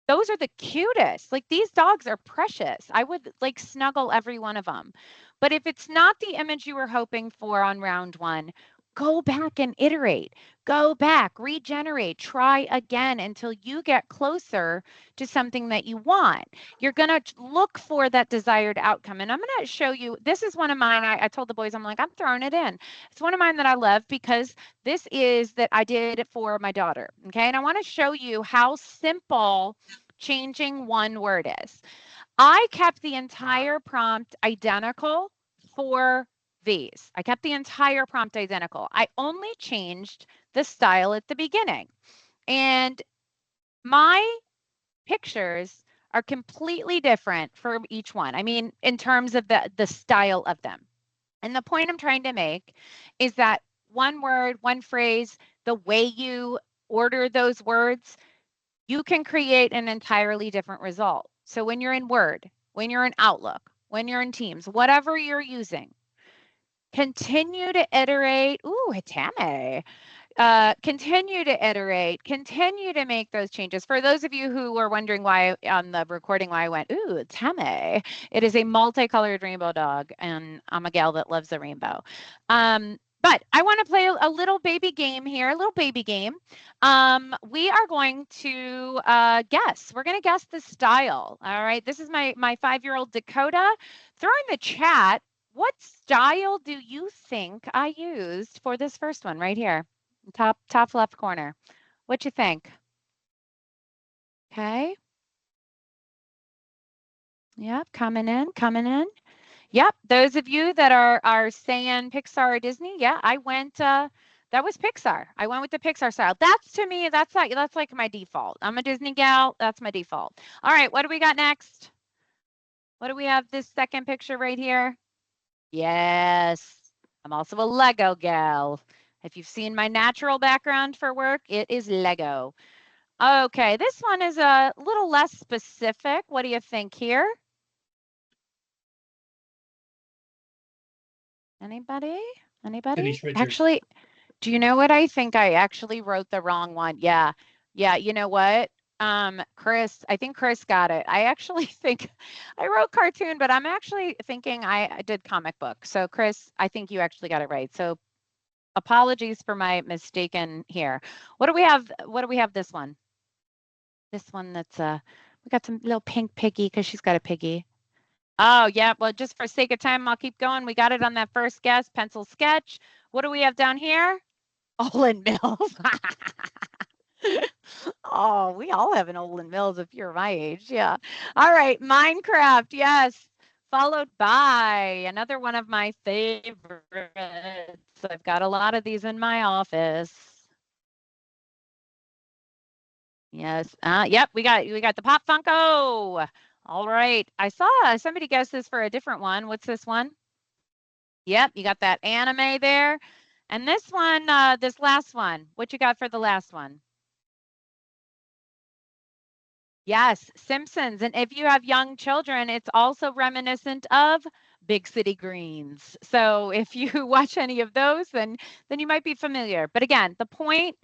those are the cutest. Like these dogs are precious. I would like snuggle every one of them. But if it's not the image you were hoping for on round 1, go back and iterate. Go back, regenerate, try again until you get closer to something that you want. You're going to look for that desired outcome. And I'm going to show you, this is one of mine. I told the boys, I'm like, I'm throwing it in. It's one of mine that I love because this is that I did it for my daughter. Okay. And I want to show you how simple changing one word is. I kept the entire prompt identical for these. I kept the entire prompt identical. I only changed the style at the beginning. And my pictures are completely different for each one. I mean, in terms of the style of them. And the point I'm trying to make is that one word, one phrase, the way you order those words, you can create an entirely different result. So when you're in Word, when you're in Outlook, when you're in Teams, whatever you're using, continue to iterate. Ooh, Tammy. Continue to iterate, continue to make those changes. For those of you who were wondering why on the recording, why I went, ooh, Tammy, it is a multicolored rainbow dog, and I'm a gal that loves the rainbow. But I want to play a little baby game here, a little baby game. We are going to guess. We're going to guess the style. All right. This is my 5-year-old Dakota. Throw in the chat, what style do you think I used for this first one right here? Top left corner. What you think? Okay. Yep, coming in. Yep, those of you that are saying Pixar or Disney, yeah, I went that was Pixar. I went with the Pixar style. That's to me, that's like my default. I'm a Disney gal, that's my default. All right, what do we got next? What do we have this second picture right here? Yes. I'm also a Lego gal. If you've seen my natural background for work, it is Lego. Okay, this one is a little less specific. What do you think here? Anybody? Anybody? Actually, do you know what? I think I actually wrote the wrong one. Yeah. Yeah, you know what? Chris, I think Chris got it. I actually think I wrote cartoon, but I'm actually thinking I did comic book. So Chris, I think you actually got it right. So apologies for my mistaken here. What do we have? What do we have this one? This one that's we got some little pink piggy because she's got a piggy. Oh, yeah. Well, just for sake of time, I'll keep going. We got it on that first guess, pencil sketch. What do we have down here? Olin Mills. Oh, we all have an Olin Mills if you're my age. Yeah. All right. Minecraft. Yes. Followed by another one of my favorites. I've got a lot of these in my office. Yes. Yep. We got the Pop Funko. All right. I saw somebody guess this for a different one. What's this one? Yep. You got that anime there. And this one, this last one. What you got for the last one? Yes, Simpsons. And if you have young children, it's also reminiscent of Big City Greens. So if you watch any of those, then you might be familiar. But again, the point,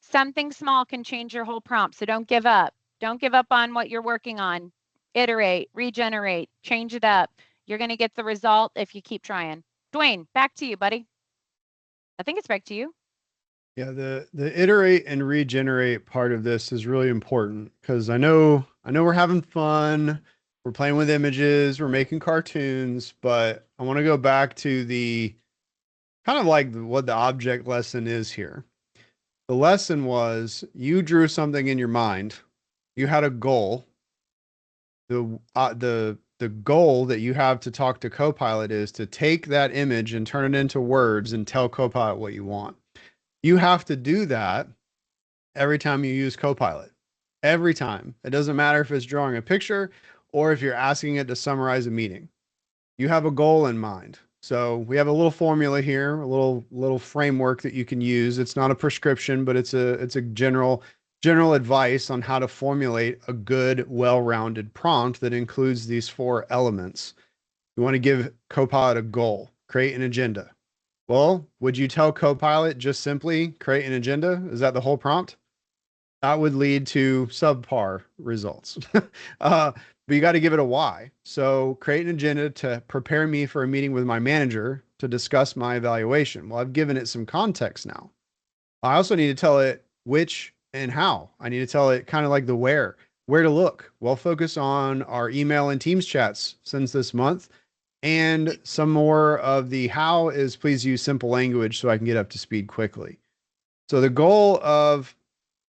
something small can change your whole prompt. So don't give up. Don't give up on what you're working on. Iterate, regenerate, change it up. You're going to get the result if you keep trying. Dwayne, back to you, buddy. I think it's back to you. Yeah, the iterate and regenerate part of this is really important because I know we're having fun, we're playing with images, we're making cartoons, but I want to go back to the kind of like what the object lesson is here. The lesson was you drew something in your mind, you had a goal. The goal that you have to talk to Copilot is to take that image and turn it into words and tell Copilot what you want. You have to do that every time you use Copilot. Every time. It doesn't matter if it's drawing a picture or if you're asking it to summarize a meeting. You have a goal in mind. So we have a little formula here, a little framework that you can use. It's not a prescription, but it's a general advice on how to formulate a good, well-rounded prompt that includes these 4 elements. You want to give Copilot a goal, create an agenda. Well, would you tell Copilot just simply create an agenda? Is that the whole prompt? That would lead to subpar results. But you got to give it a why. So create an agenda to prepare me for a meeting with my manager to discuss my evaluation. Well, I've given it some context now. I also need to tell it which and how. I need to tell it kind of like the where to look. Well, focus on our email and Teams chats since this month. And some more of the how is please use simple language so I can get up to speed quickly. So the goal of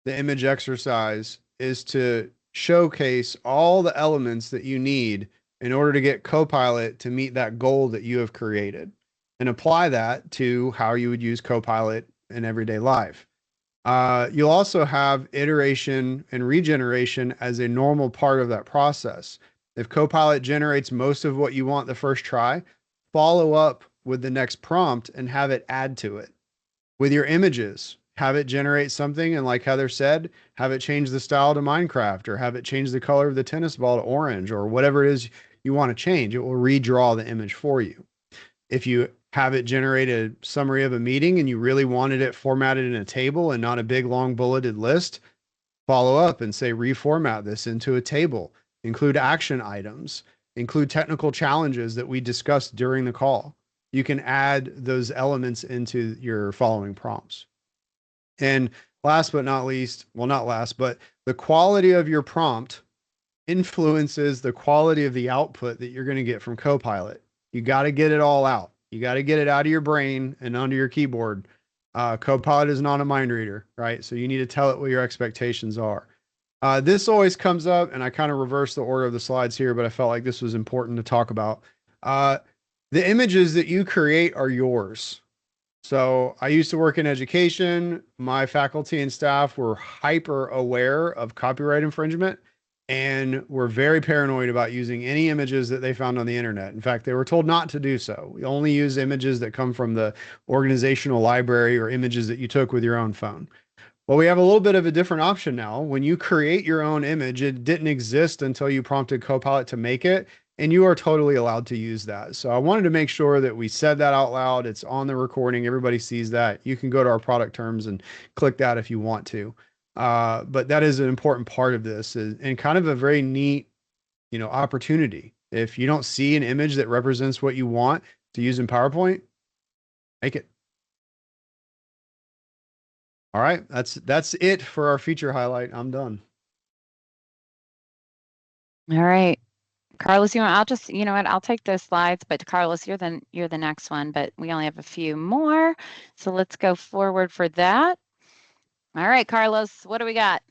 the image exercise is to showcase all the elements that you need in order to get Copilot to meet that goal that you have created and apply that to how you would use Copilot in everyday life. You'll also have iteration and regeneration as a normal part of that process. If Copilot generates most of what you want the first try, follow up with the next prompt and have it add to it. With your images, have it generate something, and like Heather said, have it change the style to Minecraft, or have it change the color of the tennis ball to orange, or whatever it is you want to change. It will redraw the image for you. If you have it generate a summary of a meeting and you really wanted it formatted in a table and not a big long bulleted list, follow up and say reformat this into a table, include action items, include technical challenges that we discussed during the call. You can add those elements into your following prompts. And last but not least, well, not last, but the quality of your prompt influences the quality of the output that you're going to get from Copilot. You got to get it all out. You got to get it out of your brain and onto your keyboard. Copilot is not a mind reader, right? So you need to tell it what your expectations are. This always comes up, and I kind of reversed the order of the slides here, but I felt like this was important to talk about. The images that you create are yours. So I used to work in education. My faculty and staff were hyper aware of copyright infringement. and were very paranoid about using any images that they found on the internet. In fact, they were told not to do so. We only use images that come from the organizational library or images that you took with your own phone. Well, we have a little bit of a different option now. When you create your own image, it didn't exist until you prompted Copilot to make it, and you are totally allowed to use that. So I wanted to make sure that we said that out loud. It's on the recording. Everybody sees that. You can go to our product terms and click that if you want to. But that is an important part of this and kind of a very neat, opportunity. If you don't see an image that represents what you want to use in PowerPoint, make it. All right, that's it for our feature highlight. I'm done. All right. Carlos, I'll just, you know what, I'll take those slides, but Carlos, you're the next one, but we only have a few more. So let's go forward for that. All right, Carlos, what do we got?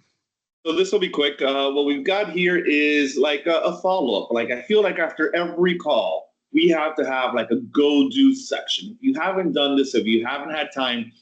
So this will be quick. What we've got here is like a follow-up. Like I feel like after every call, we have to have like a go-do section. If you haven't done this, if you haven't had time,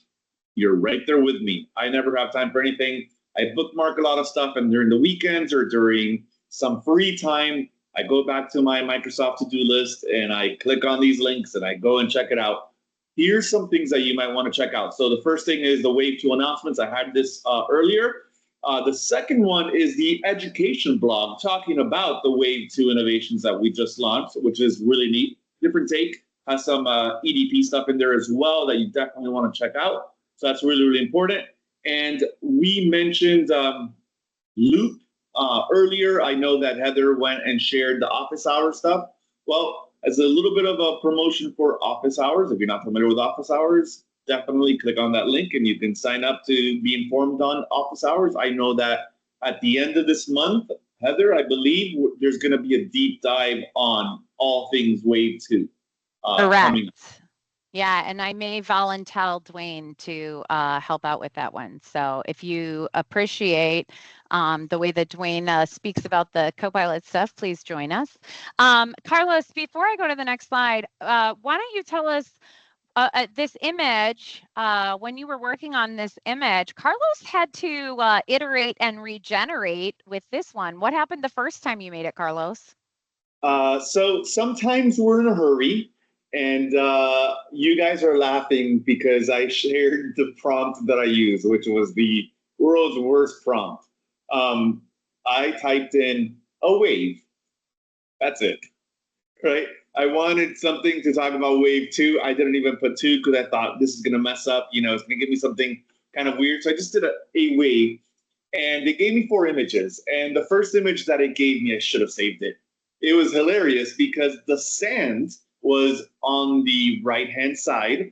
you're right there with me. I never have time for anything. I bookmark a lot of stuff, and during the weekends or during some free time, I go back to my Microsoft to-do list and I click on these links and I go and check it out. Here's some things that you might want to check out. So the first thing is the Wave 2 announcements. I had this earlier. The second one is the education blog talking about the Wave 2 innovations that we just launched, which is really neat. Different take, has some EDP stuff in there as well that you definitely want to check out. So that's really, really important. And we mentioned Loop earlier. I know that Heather went and shared the office hours stuff. Well, as a little bit of a promotion for office hours, if you're not familiar with office hours, definitely click on that link and you can sign up to be informed on office hours. I know that at the end of this month, Heather, I believe there's going to be a deep dive on all things Wave 2. Correct. Yeah, and I may volunteer Dwayne to help out with that one. So if you appreciate the way that Dwayne speaks about the Copilot stuff, please join us. Carlos, before I go to the next slide, why don't you tell us this image, when you were working on this image, Carlos had to iterate and regenerate with this one. What happened the first time you made it, Carlos? So sometimes we're in a hurry. And you guys are laughing because I shared the prompt that I used, which was the world's worst prompt. I typed in a wave. That's it, right? I wanted something to talk about Wave 2. I didn't even put 2 because I thought this is going to mess up. It's going to give me something kind of weird. So I just did a wave. And it gave me 4 images. And the first image that it gave me, I should have saved it. It was hilarious because the sand was on the right-hand side,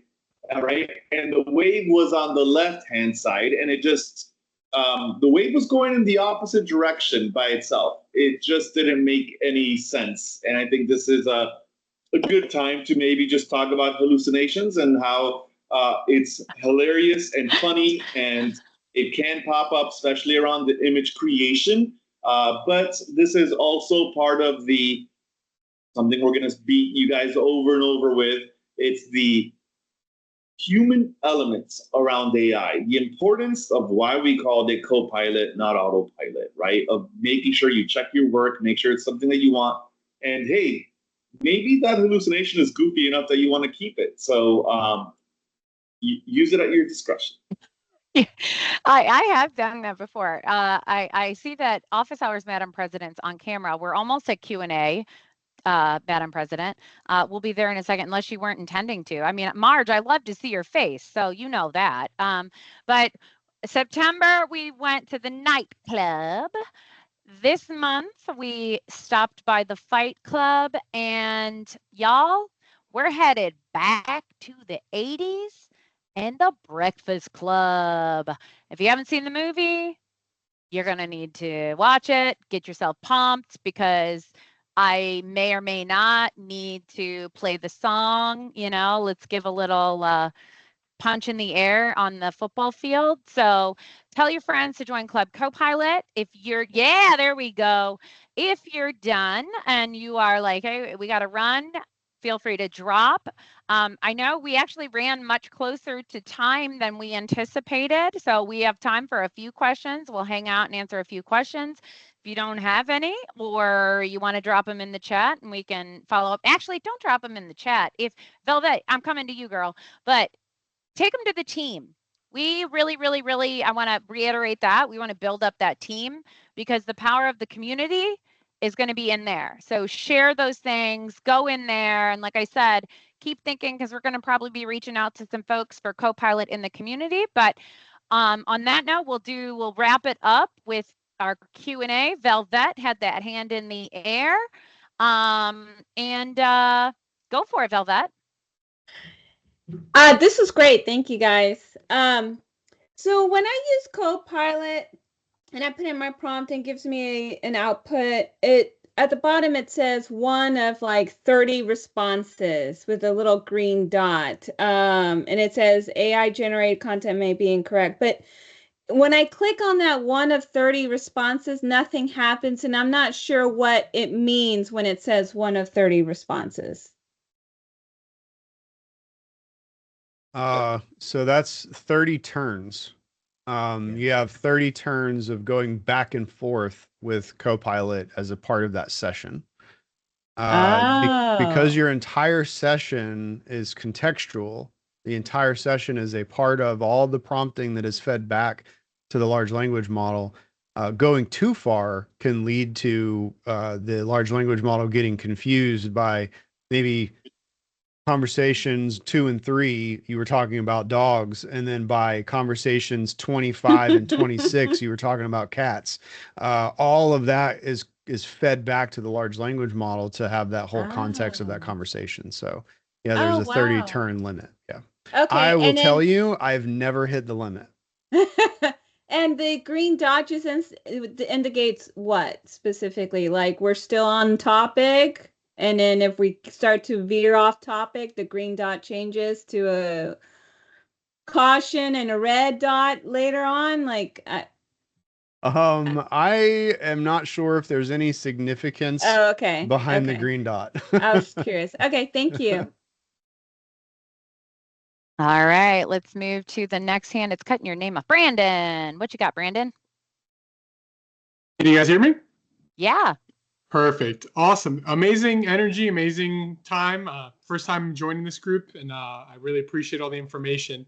right? And the wave was on the left-hand side, and it just, the wave was going in the opposite direction by itself. It just didn't make any sense. And I think this is a good time to maybe just talk about hallucinations and how it's hilarious and funny, and it can pop up, especially around the image creation. But this is also part of something we're going to beat you guys over and over with. It's the human elements around AI, the importance of why we called it Copilot, not autopilot, right? Of making sure you check your work, make sure it's something that you want. And hey, maybe that hallucination is goofy enough that you want to keep it. So use it at your discretion. I have done that before. I see that Office Hours, Madam President's on camera. We're almost at Q&A. Madam President. We'll be there in a second, unless you weren't intending to. I mean, Marge, I love to see your face, so you know that. But September, we went to the nightclub. This month, we stopped by the Fight Club, and y'all, we're headed back to the 80s and the Breakfast Club. If you haven't seen the movie, you're going to need to watch it, get yourself pumped, because I may or may not need to play the song. Let's give a little punch in the air on the football field. So tell your friends to join Club Copilot. There we go. If you're done and you are like, hey, we got to run, feel free to drop. I know we actually ran much closer to time than we anticipated, so we have time for a few questions. We'll hang out and answer a few questions. If you don't have any, or you want to drop them in the chat and we can follow up. Actually, don't drop them in the chat. If Velvet, I'm coming to you, girl, but take them to the team. We really, I want to reiterate that. We want to build up that team because the power of the community is going to be in there. So share those things, go in there. And like I said, keep thinking because we're going to probably be reaching out to some folks for Copilot in the community. But on that note, we'll wrap it up with our Q&A. Velvet had that hand in the air. And go for it, Velvet. This is great. Thank you, guys. So when I use Copilot and I put in my prompt and gives me an output, at the bottom it says one of like 30 responses with a little green dot. And it says AI generated content may be incorrect. But when I click on that one of 30 responses, nothing happens. And I'm not sure what it means when it says one of 30 responses. So that's 30 turns. You have 30 turns of going back and forth with Copilot as a part of that session. Because your entire session is contextual, the entire session is a part of all the prompting that is fed back to the large language model. Going too far can lead to the large language model getting confused by maybe conversations 2 and 3, you were talking about dogs, and then by conversations 25 and 26, you were talking about cats. All of that is fed back to the large language model to have that whole context of that conversation. So yeah, there's a 30 turn limit. Yeah. Okay. I will tell you, I've never hit the limit. And the green dot just indicates what specifically? Like we're still on topic? And then if we start to veer off topic, the green dot changes to a caution and a red dot later on. Like, I am not sure if there's any significance behind the green dot. I was curious. Okay, thank you. All right, let's move to the next hand. It's cutting your name off. Brandon, what you got, Brandon? Can you guys hear me? Yeah. Perfect. Awesome. Amazing energy, amazing time. First time joining this group, and I really appreciate all the information.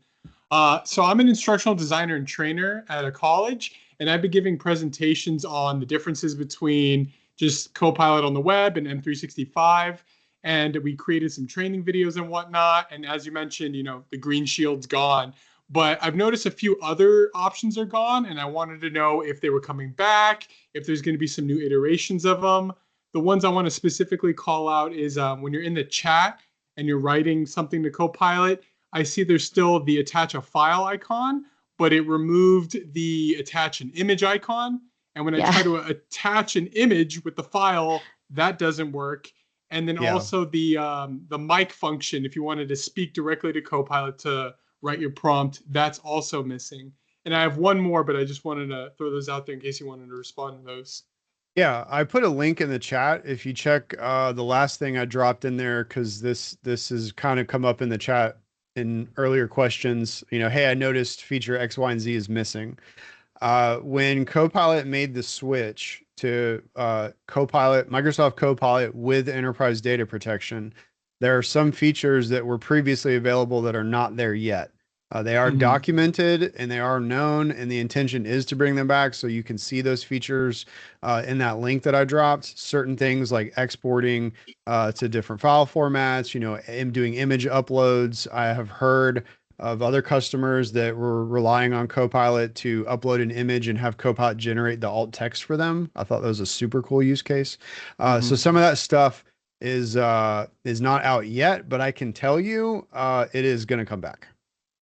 So I'm an instructional designer and trainer at a college, and I've been giving presentations on the differences between just Copilot on the web and M365. And we created some training videos and whatnot. And as you mentioned, you know, the green shield's gone. But I've noticed a few other options are gone, and I wanted to know if they were coming back, if there's going to be some new iterations of them. The ones I want to specifically call out is when you're in the chat and you're writing something to Copilot, I see there's still the attach a file icon, but it removed the attach an image icon. And when I try to attach an image with the file, that doesn't work. And then also the mic function, if you wanted to speak directly to Copilot to write your prompt, that's also missing. And I have one more, but I just wanted to throw those out there in case you wanted to respond to those. Yeah, I put a link in the chat. If you check the last thing I dropped in there, because this has kind of come up in the chat in earlier questions. You know, hey, I noticed feature X, Y, and Z is missing. When Copilot made the switch to Microsoft Copilot with enterprise data protection, there are some features that were previously available that are not there yet. They are documented and they are known, and the intention is to bring them back. So you can see those features in that link that I dropped. Certain things like exporting to different file formats, you know, doing image uploads. I have heard of other customers that were relying on Copilot to upload an image and have Copilot generate the alt text for them. I thought that was a super cool use case. So some of that stuff is not out yet, but I can tell you it is going to come back.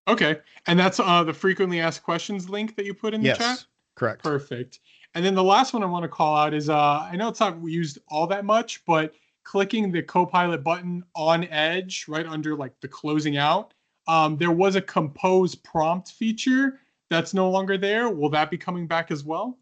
Okay. And that's the frequently asked questions link that you put in the chat? Yes, correct. Perfect. And then the last one I want to call out is, I know it's not used all that much, but clicking the Copilot button on Edge, right under like the closing out, there was a compose prompt feature that's no longer there. Will that be coming back as well?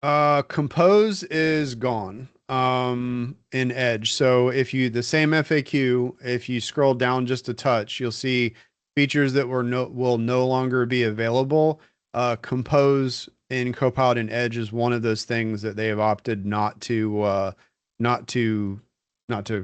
Compose is gone. in Edge. So if you, the same FAQ, if you scroll down just a touch, you'll see features that will no longer be available. Compose in Copilot and Edge is one of those things that they have opted not to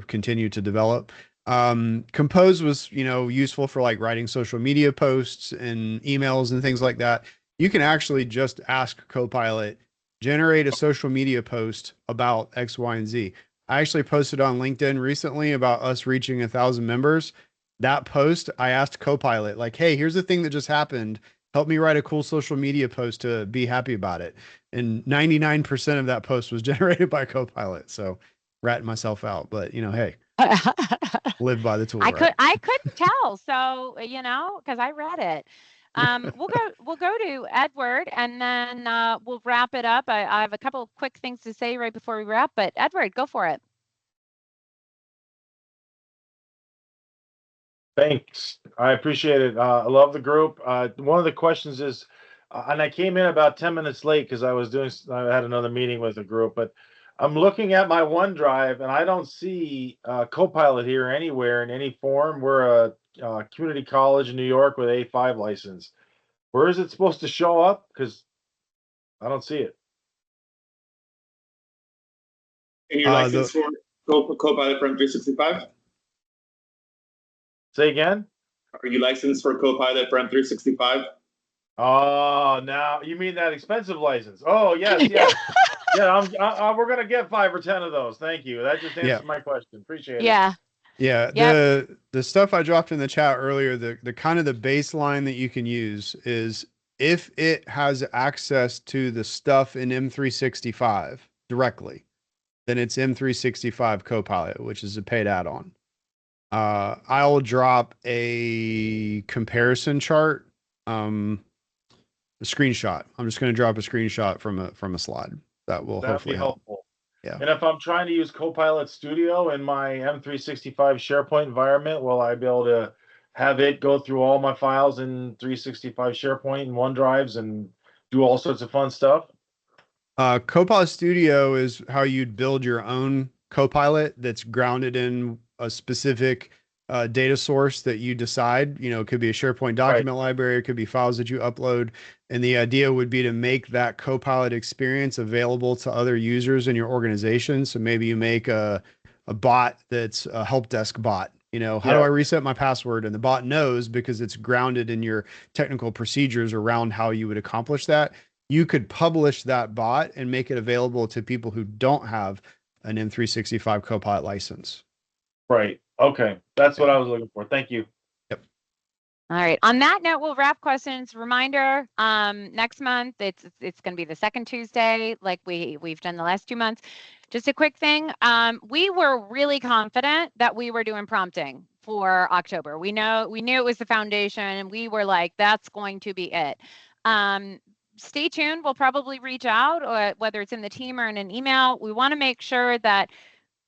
continue to develop. Compose was, useful for like writing social media posts and emails and things like that. You can actually just ask Copilot, generate a social media post about X, Y, and Z. I actually posted on LinkedIn recently about us reaching 1,000 members. That post, I asked Copilot, like, hey, here's the thing that just happened. Help me write a cool social media post to be happy about it. And 99% of that post was generated by Copilot. So ratting myself out, but hey, live by the tool. I couldn't tell. So, because I read it. We'll go to Edward, and then we'll wrap it up. I have a couple of quick things to say right before we wrap, but Edward, go for it. Thanks. I appreciate it. I love the group. One of the questions is, and I came in about 10 minutes late because I had another meeting with the group, but I'm looking at my OneDrive and I don't see Copilot here anywhere in any form. We're a community college in New York with A5 license. Where is it supposed to show up? Because I don't see it. And your license for Copilot from 365? Say again? Are you licensed for Copilot from 365? Oh, now you mean that expensive license? Oh, yes. Yeah, we're gonna get 5 or 10 of those. Thank you. That just answered my question. Appreciate it. Yeah. The stuff I dropped in the chat earlier, the kind of the baseline that you can use is if it has access to the stuff in M365 directly, then it's M365 Copilot, which is a paid add-on. I'll drop a comparison chart, a screenshot. I'm just going to drop a screenshot from a slide that will hopefully be help. helpful. Yeah. And if I'm trying to use Copilot Studio in my M365 SharePoint environment, will I be able to have it go through all my files in 365 SharePoint and OneDrives and do all sorts of fun stuff? Copilot Studio is how you'd build your own Copilot that's grounded in a specific data source that you decide. It could be a SharePoint document library, it could be files that you upload. And the idea would be to make that Copilot experience available to other users in your organization. So maybe you make a bot that's a help desk bot. How do I reset my password? And the bot knows because it's grounded in your technical procedures around how you would accomplish that. You could publish that bot and make it available to people who don't have an M365 Copilot license. Right. Okay. That's what I was looking for. Thank you. Yep. All right. On that note, we'll wrap questions. Reminder, next month, it's going to be the second Tuesday like we've done the last 2 months. Just a quick thing. We were really confident that we were doing prompting for October. We knew it was the foundation, and we were like, that's going to be it. Stay tuned. We'll probably reach out, or whether it's in the team or in an email. We want to make sure that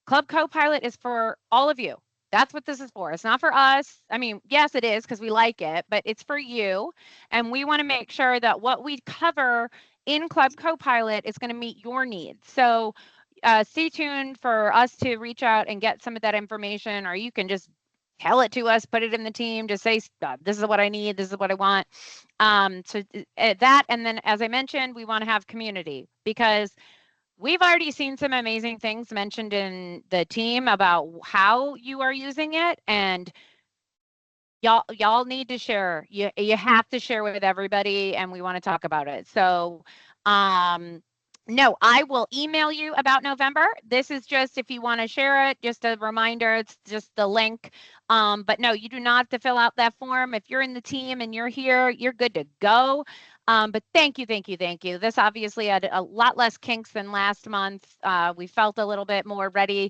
Club Copilot is for all of you. That's what this is for. It's not for us. I mean, yes, it is because we like it, but it's for you. And we want to make sure that what we cover in Club Copilot is going to meet your needs. So stay tuned for us to reach out and get some of that information, or you can just tell it to us, put it in the team, just say, this is what I need, this is what I want. So that, and then as I mentioned, we want to have community because we've already seen some amazing things mentioned in the team about how you are using it, and y'all need to share. You have to share with everybody, and we want to talk about it. So no, I will email you about November. This is just if you want to share it, just a reminder, it's just the link. But no, you do not have to fill out that form. If you're in the team and you're here, you're good to go. But thank you. This obviously had a lot less kinks than last month. We felt a little bit more ready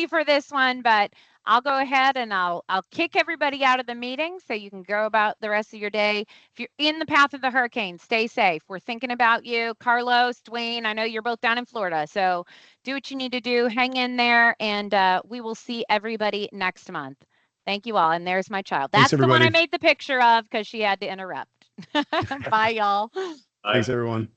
for this one, but I'll go ahead and I'll kick everybody out of the meeting so you can go about the rest of your day. If you're in the path of the hurricane, stay safe. We're thinking about you. Carlos, Dwayne, I know you're both down in Florida, so do what you need to do. Hang in there, and we will see everybody next month. Thank you all. And there's my child. That's the one I made the picture of because she had to interrupt. Bye, y'all. Thanks, everyone.